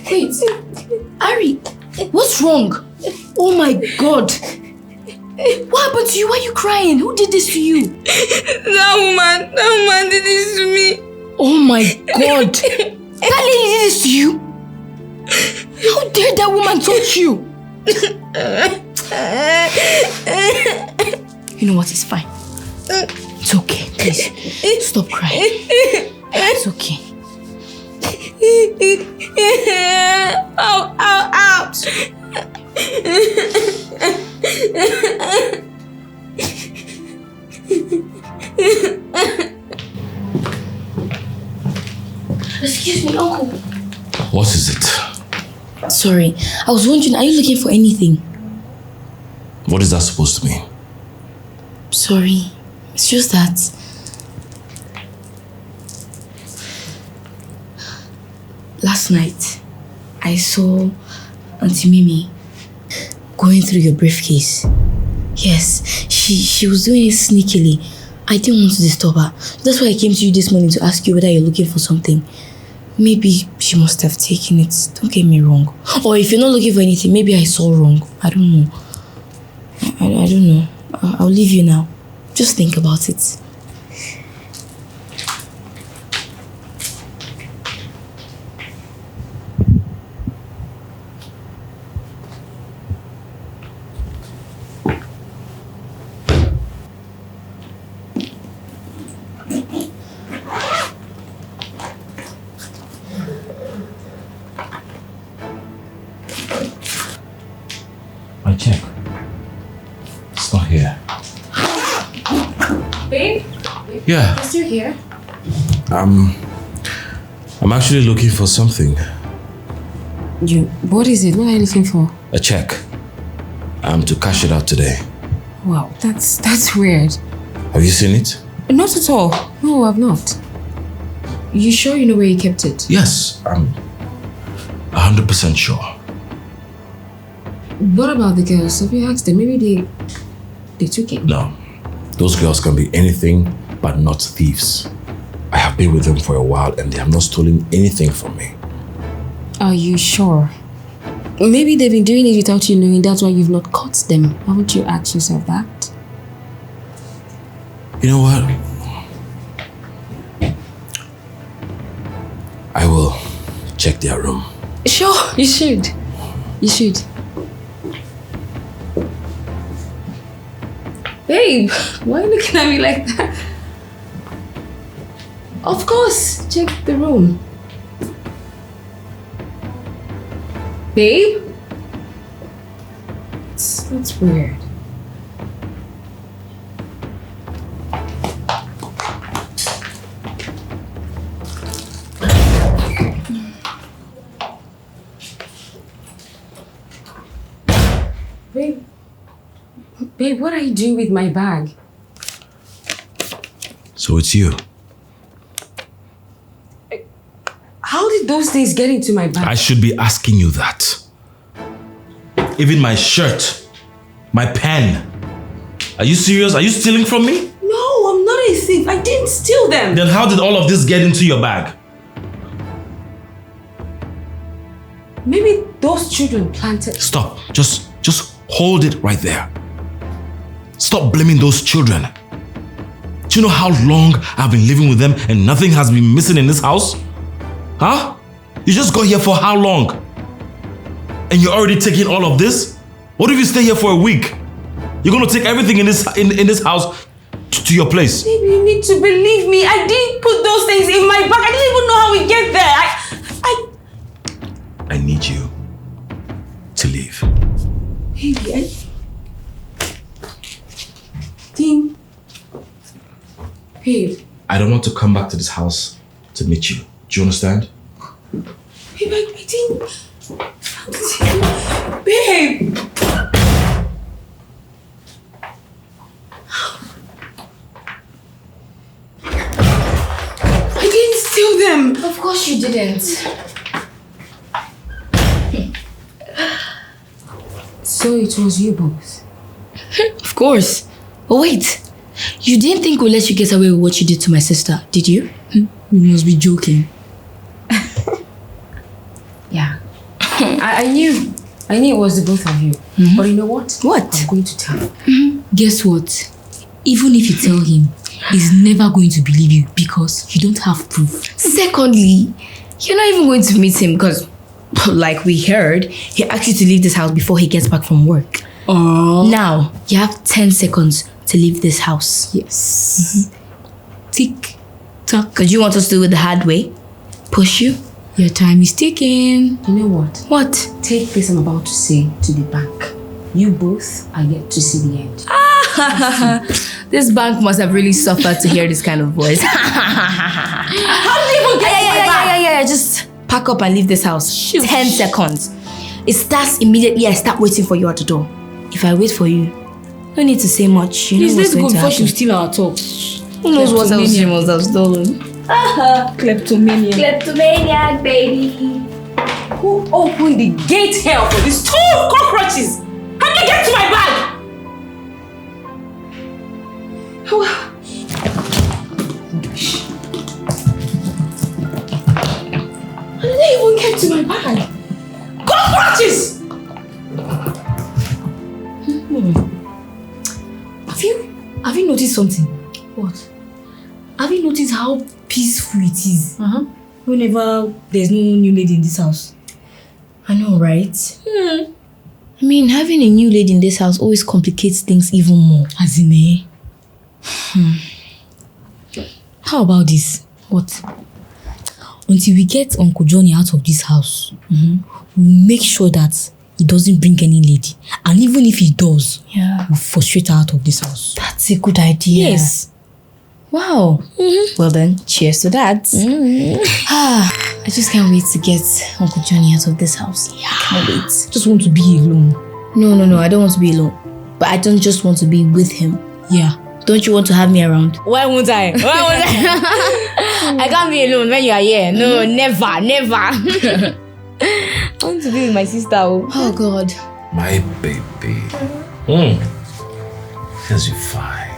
Wait, Ari, what's wrong? Oh my God. What happened to you? Why are you crying? Who did this to you? That woman did this to me. Oh my God. That lady did this to you? How dare that woman touch you? You know what? It's fine. It's okay. Please, stop crying. It's okay. Ouch. Excuse me, Uncle. What is it? Sorry, I was wondering, are you looking for anything? What is that supposed to mean? Sorry, it's just that. Last night, I saw Auntie Mimi going through your briefcase. Yes, she was doing it sneakily. I didn't want to disturb her. That's why I came to you this morning to ask you whether you're looking for something. Maybe she must have taken it. Don't get me wrong. Or if you're not looking for anything, maybe I saw wrong. I don't know. I don't know. I'll leave you now. Just think about it. My check. It's not here. Babe? Yeah. You're still here? I'm actually looking for something. What is it? What are you looking for? A check. I'm to cash it out today. Wow, that's weird. Have you seen it? Not at all. No, I've not. You sure you know where you kept it? Yes, I'm 100% sure. What about the girls? Have you asked them? Maybe they took it. No. Those girls can be anything but not thieves. I have been with them for a while and they have not stolen anything from me. Are you sure? Maybe they've been doing it without you knowing. That's why you've not caught them. Haven't you asked yourself that? You know what? I will check their room. Sure, you should. You should. Babe, why are you looking at me like that? Of course, check the room. Babe? That's weird. Babe, what are you doing with my bag? So it's you. How did those things get into my bag? I should be asking you that. Even my shirt, my pen. Are you serious? Are you stealing from me? No, I'm not a thief. I didn't steal them. Then how did all of this get into your bag? Maybe those children planted. Stop. Just hold it right there. Stop blaming those children. Do you know how long I've been living with them and nothing has been missing in this house? Huh? You just got here for how long? And you're already taking all of this? What if you stay here for a week? You're gonna take everything in this house to your place. Baby, you need to believe me. I didn't put those things in my bag. I didn't even know how we get there. I need you to leave. Baby, Dean. Babe. I don't want to come back to this house to meet you. Do you understand? Babe, I didn't. Babe. I didn't steal them. Of course you didn't. So it was you both? Of course. But wait, you didn't think we'll let you get away with what you did to my sister, did you? You must be joking. Yeah. I knew it was the both of you. Mm-hmm. But you know what? What? I'm going to tell him. Mm-hmm. Guess what? Even if you tell him, he's never going to believe you because you don't have proof. Secondly, you're not even going to meet him because, like we heard, he asked you to leave this house before he gets back from work. Oh. Now, you have 10 seconds to leave this house. Yes. Mm-hmm. Tick, tock. Because you want us to do it the hard way? Push you? Your time is ticking. You know what? What? Take this I'm about to say to the bank. You both are yet to see the end. This bank must have really suffered to hear this kind of voice. How did you even get Yeah. Just pack up and leave this house. 10 seconds. It starts immediately I start waiting for you at the door. If I wait for you, no need to say much. You Please, know what's let's go going to before she happen. steal our talk. Who knows what else she must have stolen? Kleptomania. Kleptomaniac, baby. Who opened the gate here for these 2 cockroaches? How can they get to my bag? How did they even get to my bag? Cockroaches! Have you noticed something? What? Have you noticed how peaceful it is? Whenever there's no new lady in this house. I know, right? I mean, having a new lady in this house always complicates things even more. As in, How about this? What? Until we get Uncle Johnny out of this house, we'll make sure that he doesn't bring any lady. And even if he does, we'll frustrate her out of this house. That's a good idea. Yes. Wow. Well then, cheers to that. I just can't wait to get Uncle Johnny out of this house. Yeah. Can't wait. Just want to be alone. No, I don't want to be alone. But I don't just want to be with him. Yeah. Don't you want to have me around? Why won't I? I can't be alone when you are here. No, never. I want to be with my sister. Oh God. My baby. Because you're fine.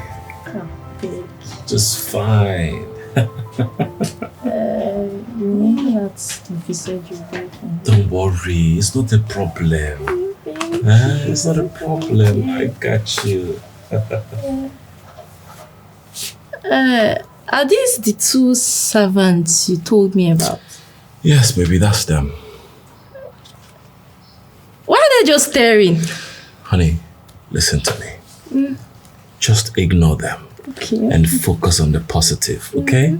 Just fine. Don't worry, it's not a problem. It's not a problem. I got you. Are these the 2 servants you told me about? Yes, baby, that's them. Why are they just staring? Honey, listen to me. Just ignore them. Okay. And focus on the positive, okay?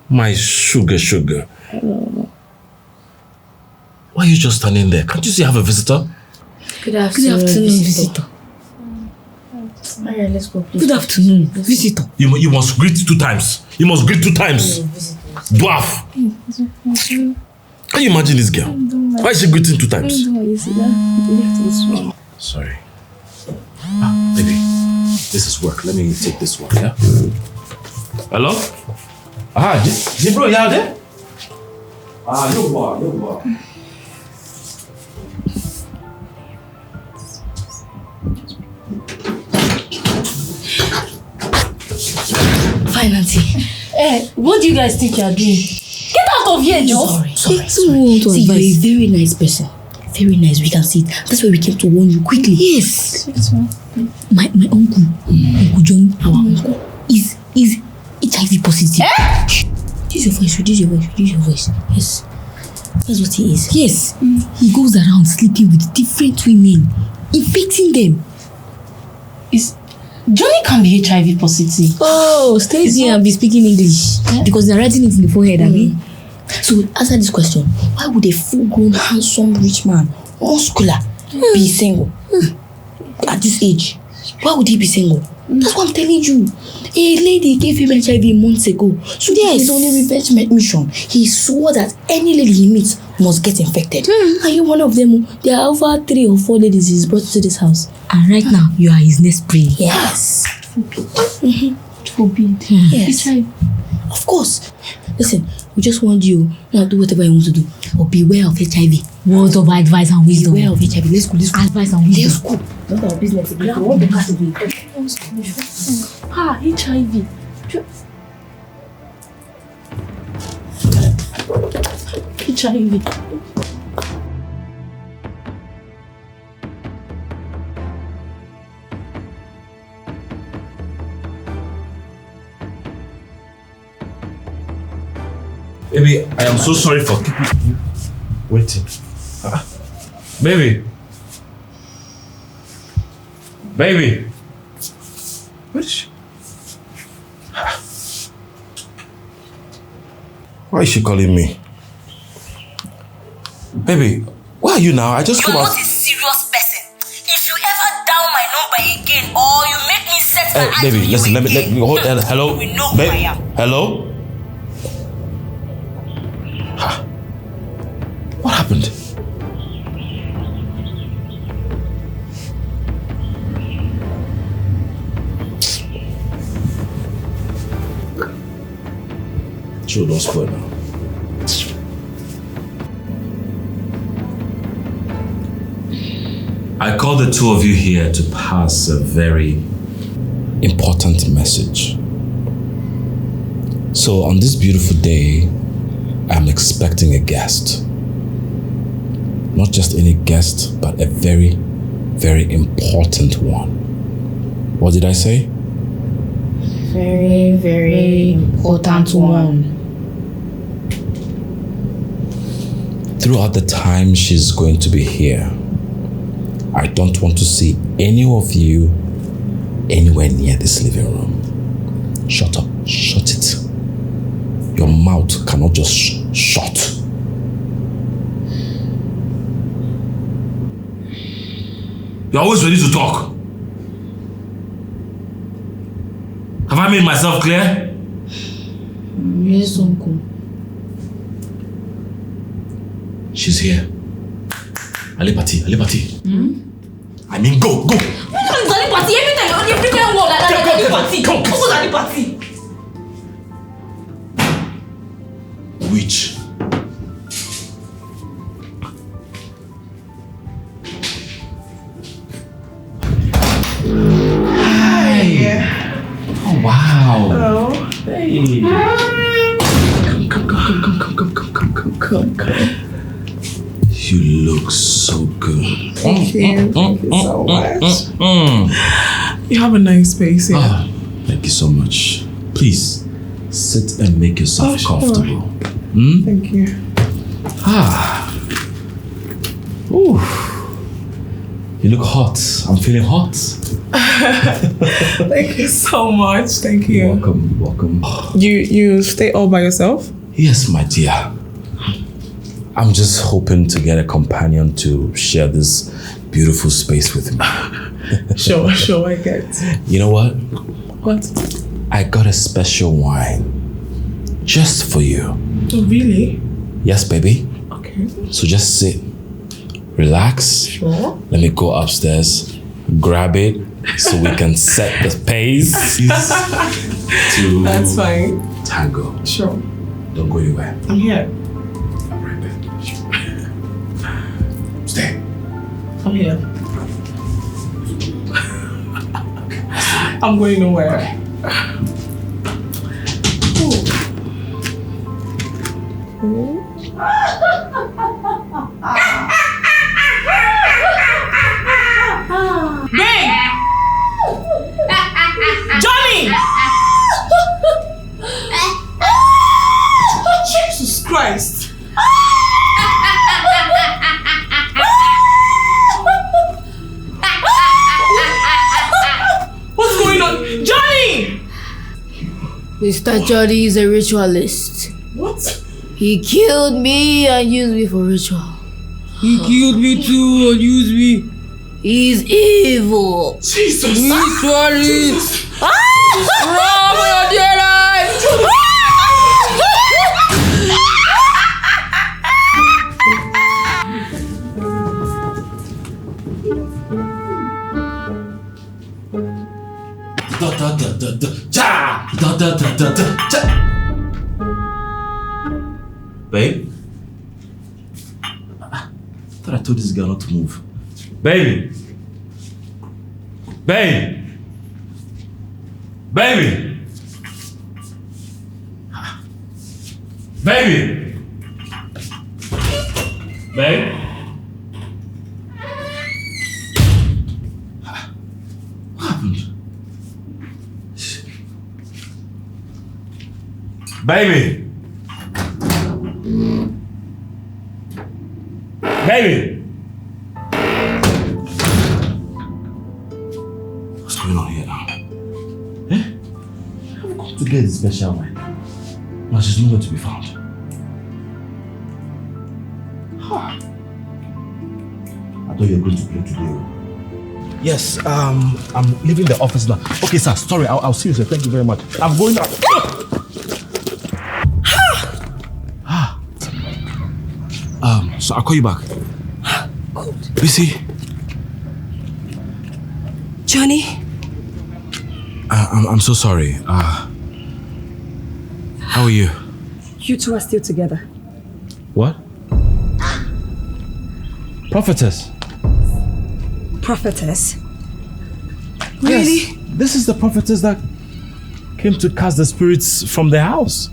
My sugar. Why are you just standing there? Can't you see I have a visitor? Good afternoon, visitor. Alright, let's go, please. Good afternoon, visitor. You must greet 2 times. You must greet 2 times. Dwarf. Can you imagine this girl? Why is she greeting 2 times? Sorry. Baby, this is work. Let me take this one, yeah? Hello? Bro, you out there? No more. Finally. What do you guys think you are doing? Get out of here, Joe. Sorry. See, you're a very nice person. Very nice, we can see it. That's why we came to warn you quickly. Yes. My uncle, Uncle John, our uncle, is HIV positive. Use your voice. Yes. That's what he is. Yes. He goes around sleeping with different women, infecting them. Johnny can be HIV positive. Oh, stay here and be speaking English. Because they're writing it in the forehead, So answer this question. Why would a full-grown, handsome, rich man, muscular, be single? At this age? Why would he be single? That's what I'm telling you. A lady gave him HIV months ago. So yes, it's only revenge mission. He swore that any lady he meets must get infected. Are you one of them? There are over 3 or 4 ladies he's brought to this house. And right now, you are his next prey. Yes. Forbid. Yes. Of course. Listen, we just want you now do whatever you want to do. But beware of HIV. Words of advice and wisdom. Beware of HIV. Let's go. Advice and wisdom. Let's go. Not our business again. We want the cat to be HIV. HIV. Baby, I am so sorry for keeping you waiting. Baby. Where is she? Why is she calling me? Baby, where are you now? I just You're come out. not a serious person. If you ever dial my number again or you make me set my eyes Baby, on you listen, let again, me hold. Hello? you will know who I am. Hello? What happened? Sure, don't spoil now. I called the two of you here to pass a very important message. So on this beautiful day, I'm expecting a guest. Not just any guest, but a very, very important one. What did I say? Very, very important one. Throughout the time she's going to be here, I don't want to see any of you anywhere near this living room. Shut up. Shut it. Your mouth cannot just shut. You're always ready to talk. Have I made myself clear? Yes, uncle. She's here. Alipati. I mean, go. What is Alipati? Every time you're on the freaking wall like Alipati. Come. Who's Alipati? Witch. Hi. Oh, wow. Hello. Hey. Come. You look so good. Thank you. Thank you so much. You have a nice space here. Oh, thank you so much. Please, sit and make yourself comfortable. Thank you. Ooh. You look hot. I'm feeling hot. Thank you so much. Thank you. Welcome. You stay all by yourself? Yes, my dear. I'm just hoping to get a companion to share this beautiful space with me. Sure, I get. You know what? What? I got a special wine just for you. Oh, really? Yes, baby. Okay. So just sit, relax. Sure. Let me go upstairs, grab it, so we can set the pace to That's fine. tango. Sure. Don't go anywhere. I'm here. I'm right there. Stay. I'm here. I'm going nowhere. Bang! Johnny! Jesus Christ! What's going on? Johnny! Mr. Johnny is a ritualist. What? He killed me and used me for ritual. He killed me too and used me. He's evil. Jesus! Ritualist. Run for your dear life! Babe? I thought I told this girl not to move. Baby! Baby! Baby! Baby! Babe? What happened? Baby! Baby! What's going on here now? Eh? I've come to get the special wine. Now she's nowhere to be found. Huh. I thought you were going to play today. Yes, I'm leaving the office now. Okay, sir, sorry, I'll see you, sir. Thank you very much. I'm going out. So I'll call you back. Good. Busy? Johnny? I'm so sorry. How are you? You two are still together. What? Prophetess. Prophetess? Really? Yes, this is the prophetess that came to cast the spirits from the house.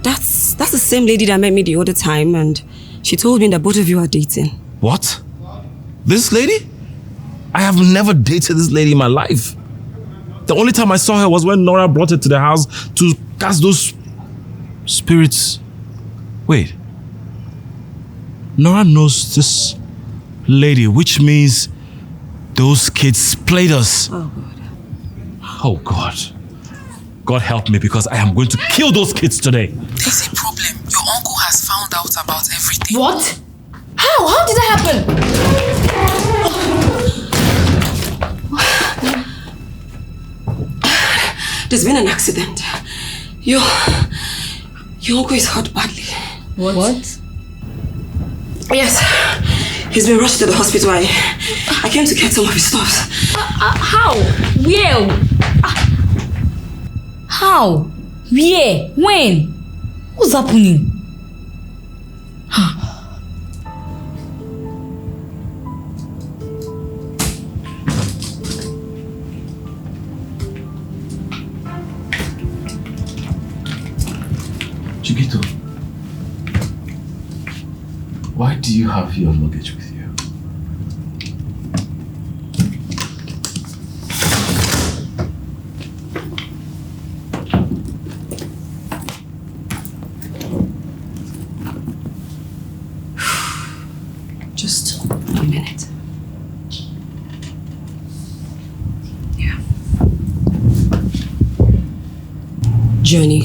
That's the same lady that met me the other time, and she told me that both of you are dating. What? This lady? I have never dated this lady in my life. The only time I saw her was when Nora brought her to the house to cast those spirits. Wait. Nora knows this lady, which means those kids played us. Oh, God. Oh, God. God help me, because I am going to kill those kids today. There's a problem. Your uncle has found out about everything. What? How? How did that happen? There's been an accident. Your uncle is hurt badly. What? Yes. He's been rushed to the hospital. I came to get some of his stuff. How? Where? How? Where? When? What's happening? Chiquito, why do you have your luggage with you? Just a minute. Yeah. Johnny,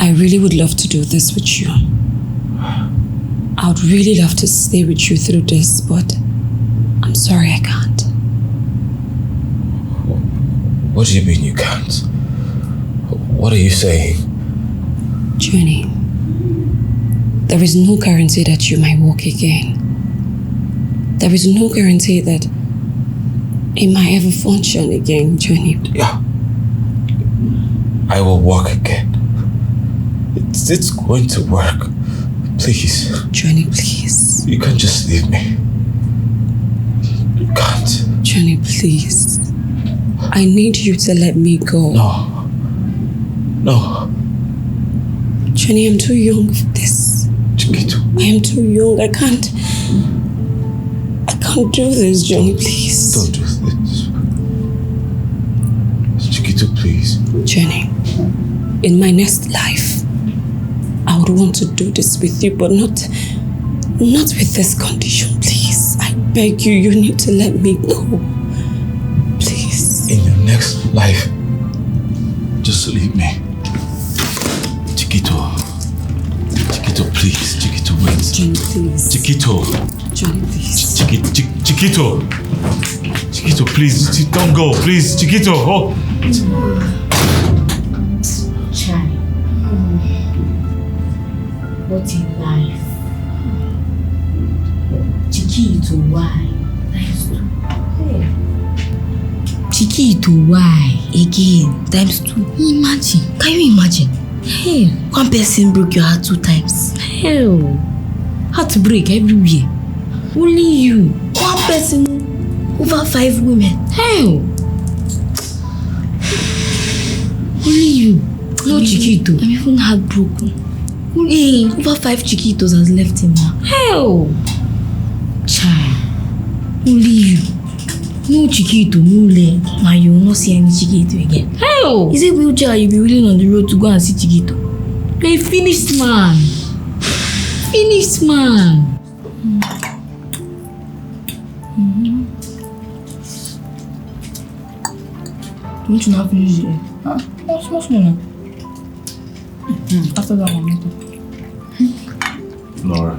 I really would love to do this with you. I would really love to stay with you through this, but I'm sorry I can't. What do you mean you can't? What are you saying? Johnny, there is no guarantee that you might walk again. There is no guarantee that it might ever function again, Johnny. Yeah. I will walk again. It's going to work. Please. Johnny, please. You can't just leave me. You can't. Johnny, please. I need you to let me go. No. Johnny, I'm too young for this. Chiquito. I am too young. I can't do this, Johnny, please. Don't do this. Chiquito, please. Johnny, in my next life, I would want to do this with you, but not with this condition, please. I beg you, you need to let me go. Please. In your next life, just leave me. Chiquito. Chiquito, please. Chiquito, wait. Johnny, please. Chiquito. Johnny, please. Chiquito. Chiquito, please. Don't go, please. Chiquito. Oh. Child. What in life? Chiquito, why? Times 2. Hey. Chiquito, why? Again, times 2. Imagine. Can you imagine? Hey, one person broke your heart 2 times. Hell. Heart break everywhere. Only you. One person over 5 women. Hell. Only you. No Chiquito. I'm even heartbroken. Hey, over 5 Chiquitos has left him now. Hell! Child. Only you. No Chiquito, no leg. Now you will not see any Chiquito again. Hell! Is it wheelchair you'll be wheeling on the road to go and see Chiquito? You're a finished man. Finished man. Don't you not finish it? Huh? Small now. After that one. Nora.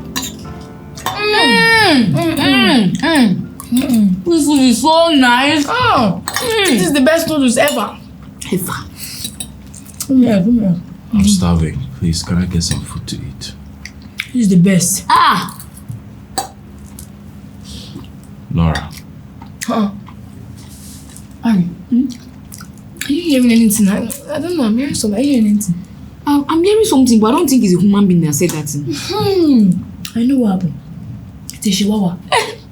This food is so nice. This is the best noodles ever. Come here. I'm starving. Please, can I get some food to eat? This is the best. Nora. Ari, Are you hearing anything? I don't know. I'm hearing something. Are you hearing anything? I'm hearing something, but I don't think it's a human being that said that thing. I know what happened. It's a chihuahua.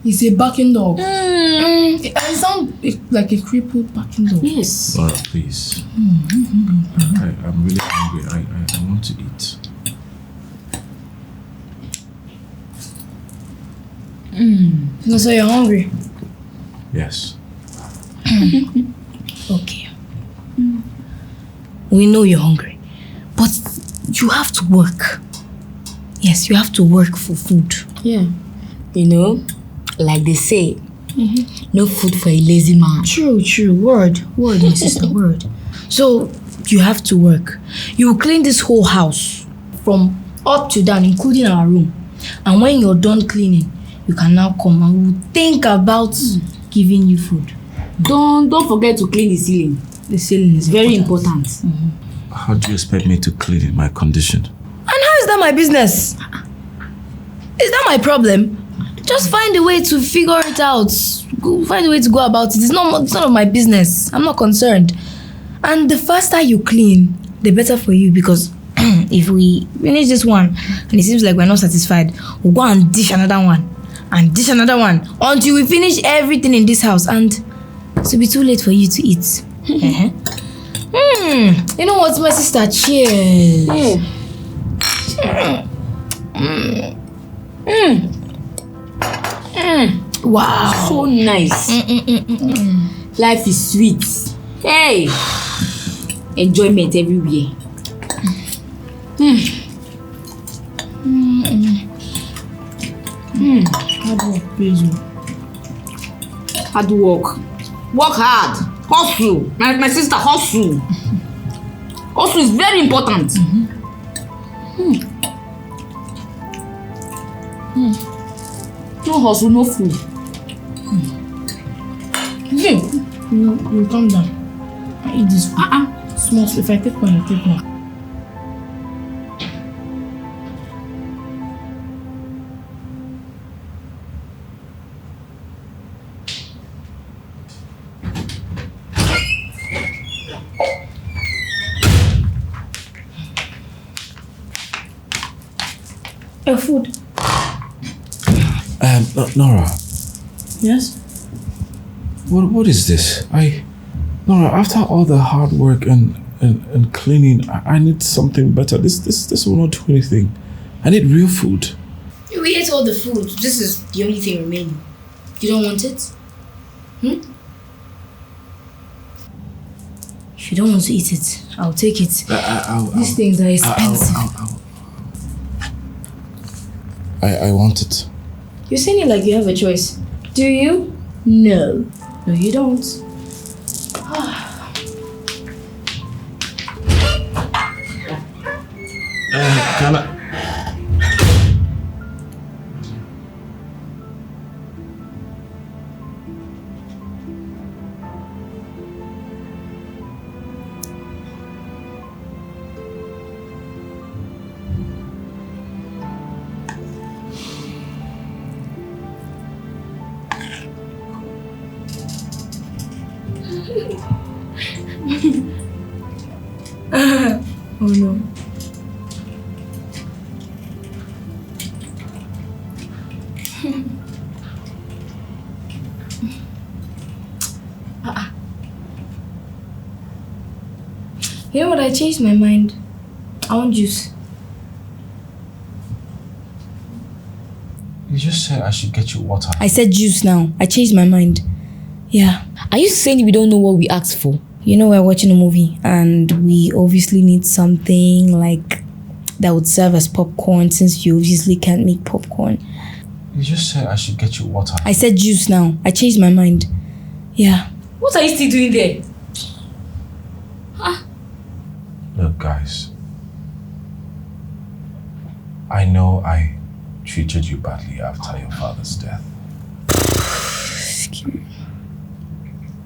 It's a barking dog. It sounds like a crippled barking dog. Yes. Laura, please. I'm really hungry. I want to eat. So you're hungry? Yes. Okay. We know you're hungry. But you have to work. Yes, you have to work for food. Yeah. You know, like they say, no food for a lazy man. True. Word, my sister, word. So, you have to work. You will clean this whole house from up to down, including our room. And when you're done cleaning, you can now come and we'll think about giving you food. Don't forget to clean the ceiling. The ceiling is very important. How do you expect me to clean in my condition? And how is that my business? Is that my problem? Just find a way to figure it out. Find a way to go about it. It's none of my business. I'm not concerned. And the faster you clean, the better for you, because if we finish this one and it seems like we're not satisfied, we'll go and dish another one and dish another one until we finish everything in this house, and it'll be too late for you to eat. You know what, my sister? Cheers. Wow, so nice. Life is sweet. Hey, enjoyment everywhere. Hard work, please. Hard work. Work hard. Hustle. My sister, hustle. Hustle is very important. No hustle, no food. You calm down. I eat this food. Small. If I take one, you take one. Food. Nora. Yes? What is this? Nora, after all the hard work and cleaning, I need something better. This will not do anything. I need real food. We ate all the food. This is the only thing remaining. You don't want it? If you don't want to eat it, I'll take it. These things are expensive. I want it. You're saying it like you have a choice. Do you? No. No, you don't. Can I? Oh no. You know what? I changed my mind. I want juice. You just said I should get you water. I said juice now. I changed my mind. Yeah. Are you saying we don't know what we asked for? You know, we're watching a movie and we obviously need something like that would serve as popcorn, since you obviously can't make popcorn. You just said I should get you water. I said juice now. I changed my mind. Yeah. What are you still doing there? Look, guys. I know I treated you badly after your father's death.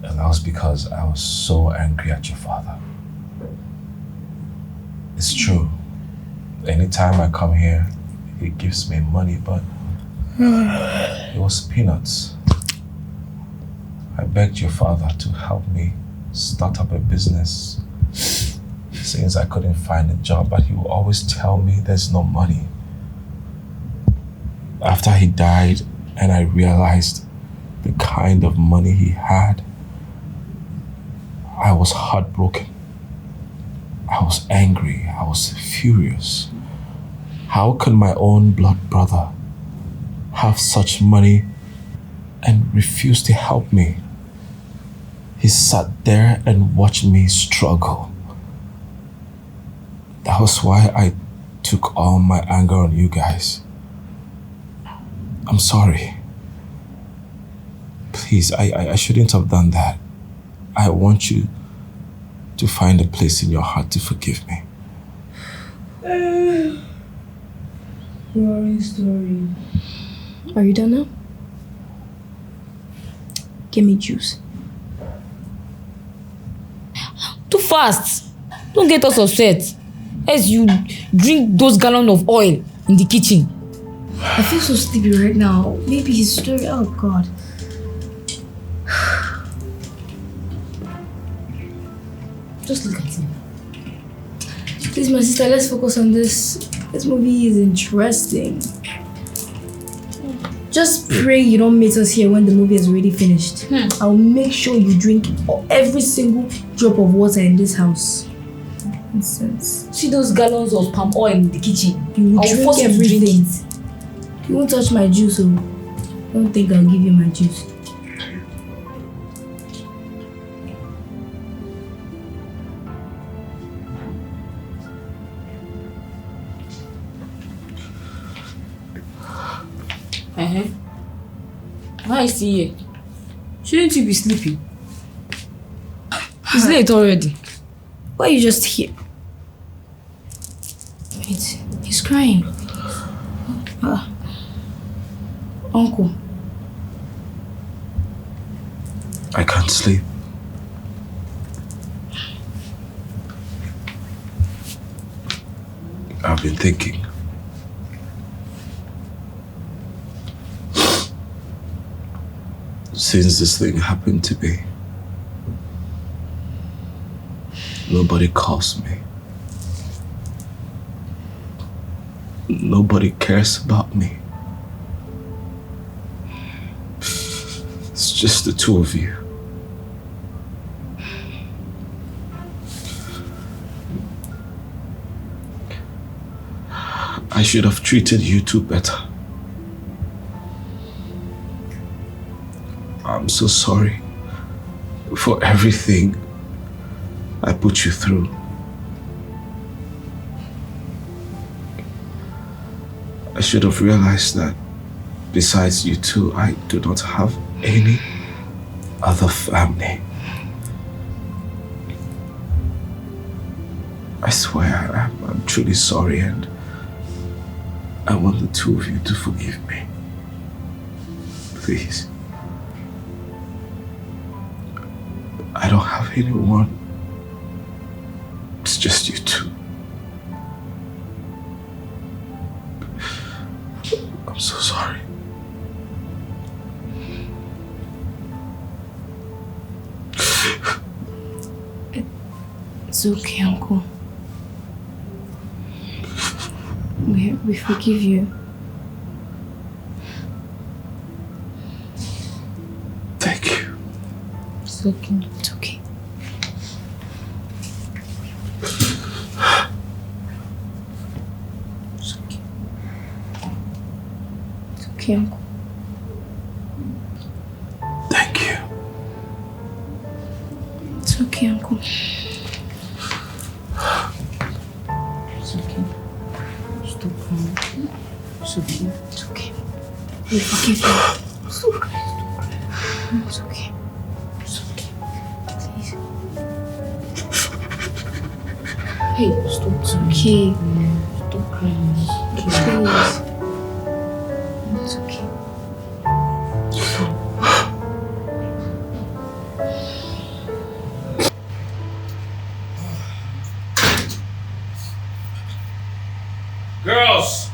And that was because I was so angry at your father. It's true. Anytime I come here, he gives me money, but it was peanuts. I begged your father to help me start up a business since I couldn't find a job, but he would always tell me there's no money. After he died and I realized the kind of money he had, I was heartbroken. I was angry. I was furious. How could my own blood brother have such money and refuse to help me? He sat there and watched me struggle. That was why I took all my anger on you guys. I'm sorry. Please, I shouldn't have done that. I want you to find a place in your heart to forgive me. Boring story. Are you done now? Give me juice. Too fast. Don't get us upset. As you drink those gallons of oil in the kitchen. I feel so sleepy right now. Maybe his story. Oh God. Just look at him. Please, my sister, let's focus on this. This movie is interesting. Just pray you don't meet us here when the movie is already finished. I'll make sure you drink every single drop of water in this house. Nonsense. See those gallons of palm oil in the kitchen. You will drink force you to everything. drink it. You won't touch my juice, oh. Don't think I'll give you my juice. Why is he here? Shouldn't you be sleeping? It's late already. Why are you just here? Wait, he's crying. Uncle. I can't sleep. I've been thinking. Since this thing happened to me, nobody calls me. Nobody cares about me. It's just the two of you. I should have treated you two better. I'm so sorry for everything I put you through. I should have realized that besides you two, I do not have any other family. I swear I'm truly sorry, and I want the two of you to forgive me. Please. I don't have anyone. It's just you two. I'm so sorry. It's okay, Uncle. We forgive you. Thank you. It's okay. It's okay. It's okay. It's okay, Uncle. Thank you. It's okay, Uncle. It's okay. Stop crying. It's okay. It's okay. We forgive you. Stop crying. It's okay. It's okay. Please. Hey, stop. It's okay. Stop crying. Please. It's okay. Girls!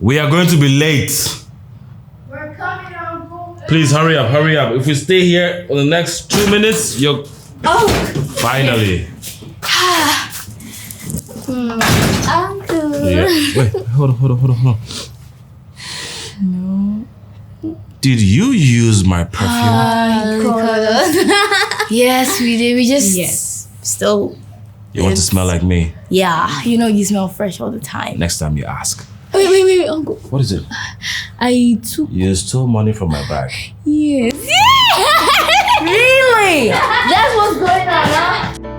We are going to be late. We're coming, Uncle. Please hurry up, hurry up. If we stay here for the next 2 minutes, you're... Oh! Finally. Uncle. Yeah. Wait, hold on. No. Did you use my perfume? Yes, we did. We just still. You want to smell like me? Yeah, you know you smell fresh all the time. Next time you ask. Wait, Uncle. What is it? I took. You stole money from my bag. Yes. Really? That's what's going on, huh?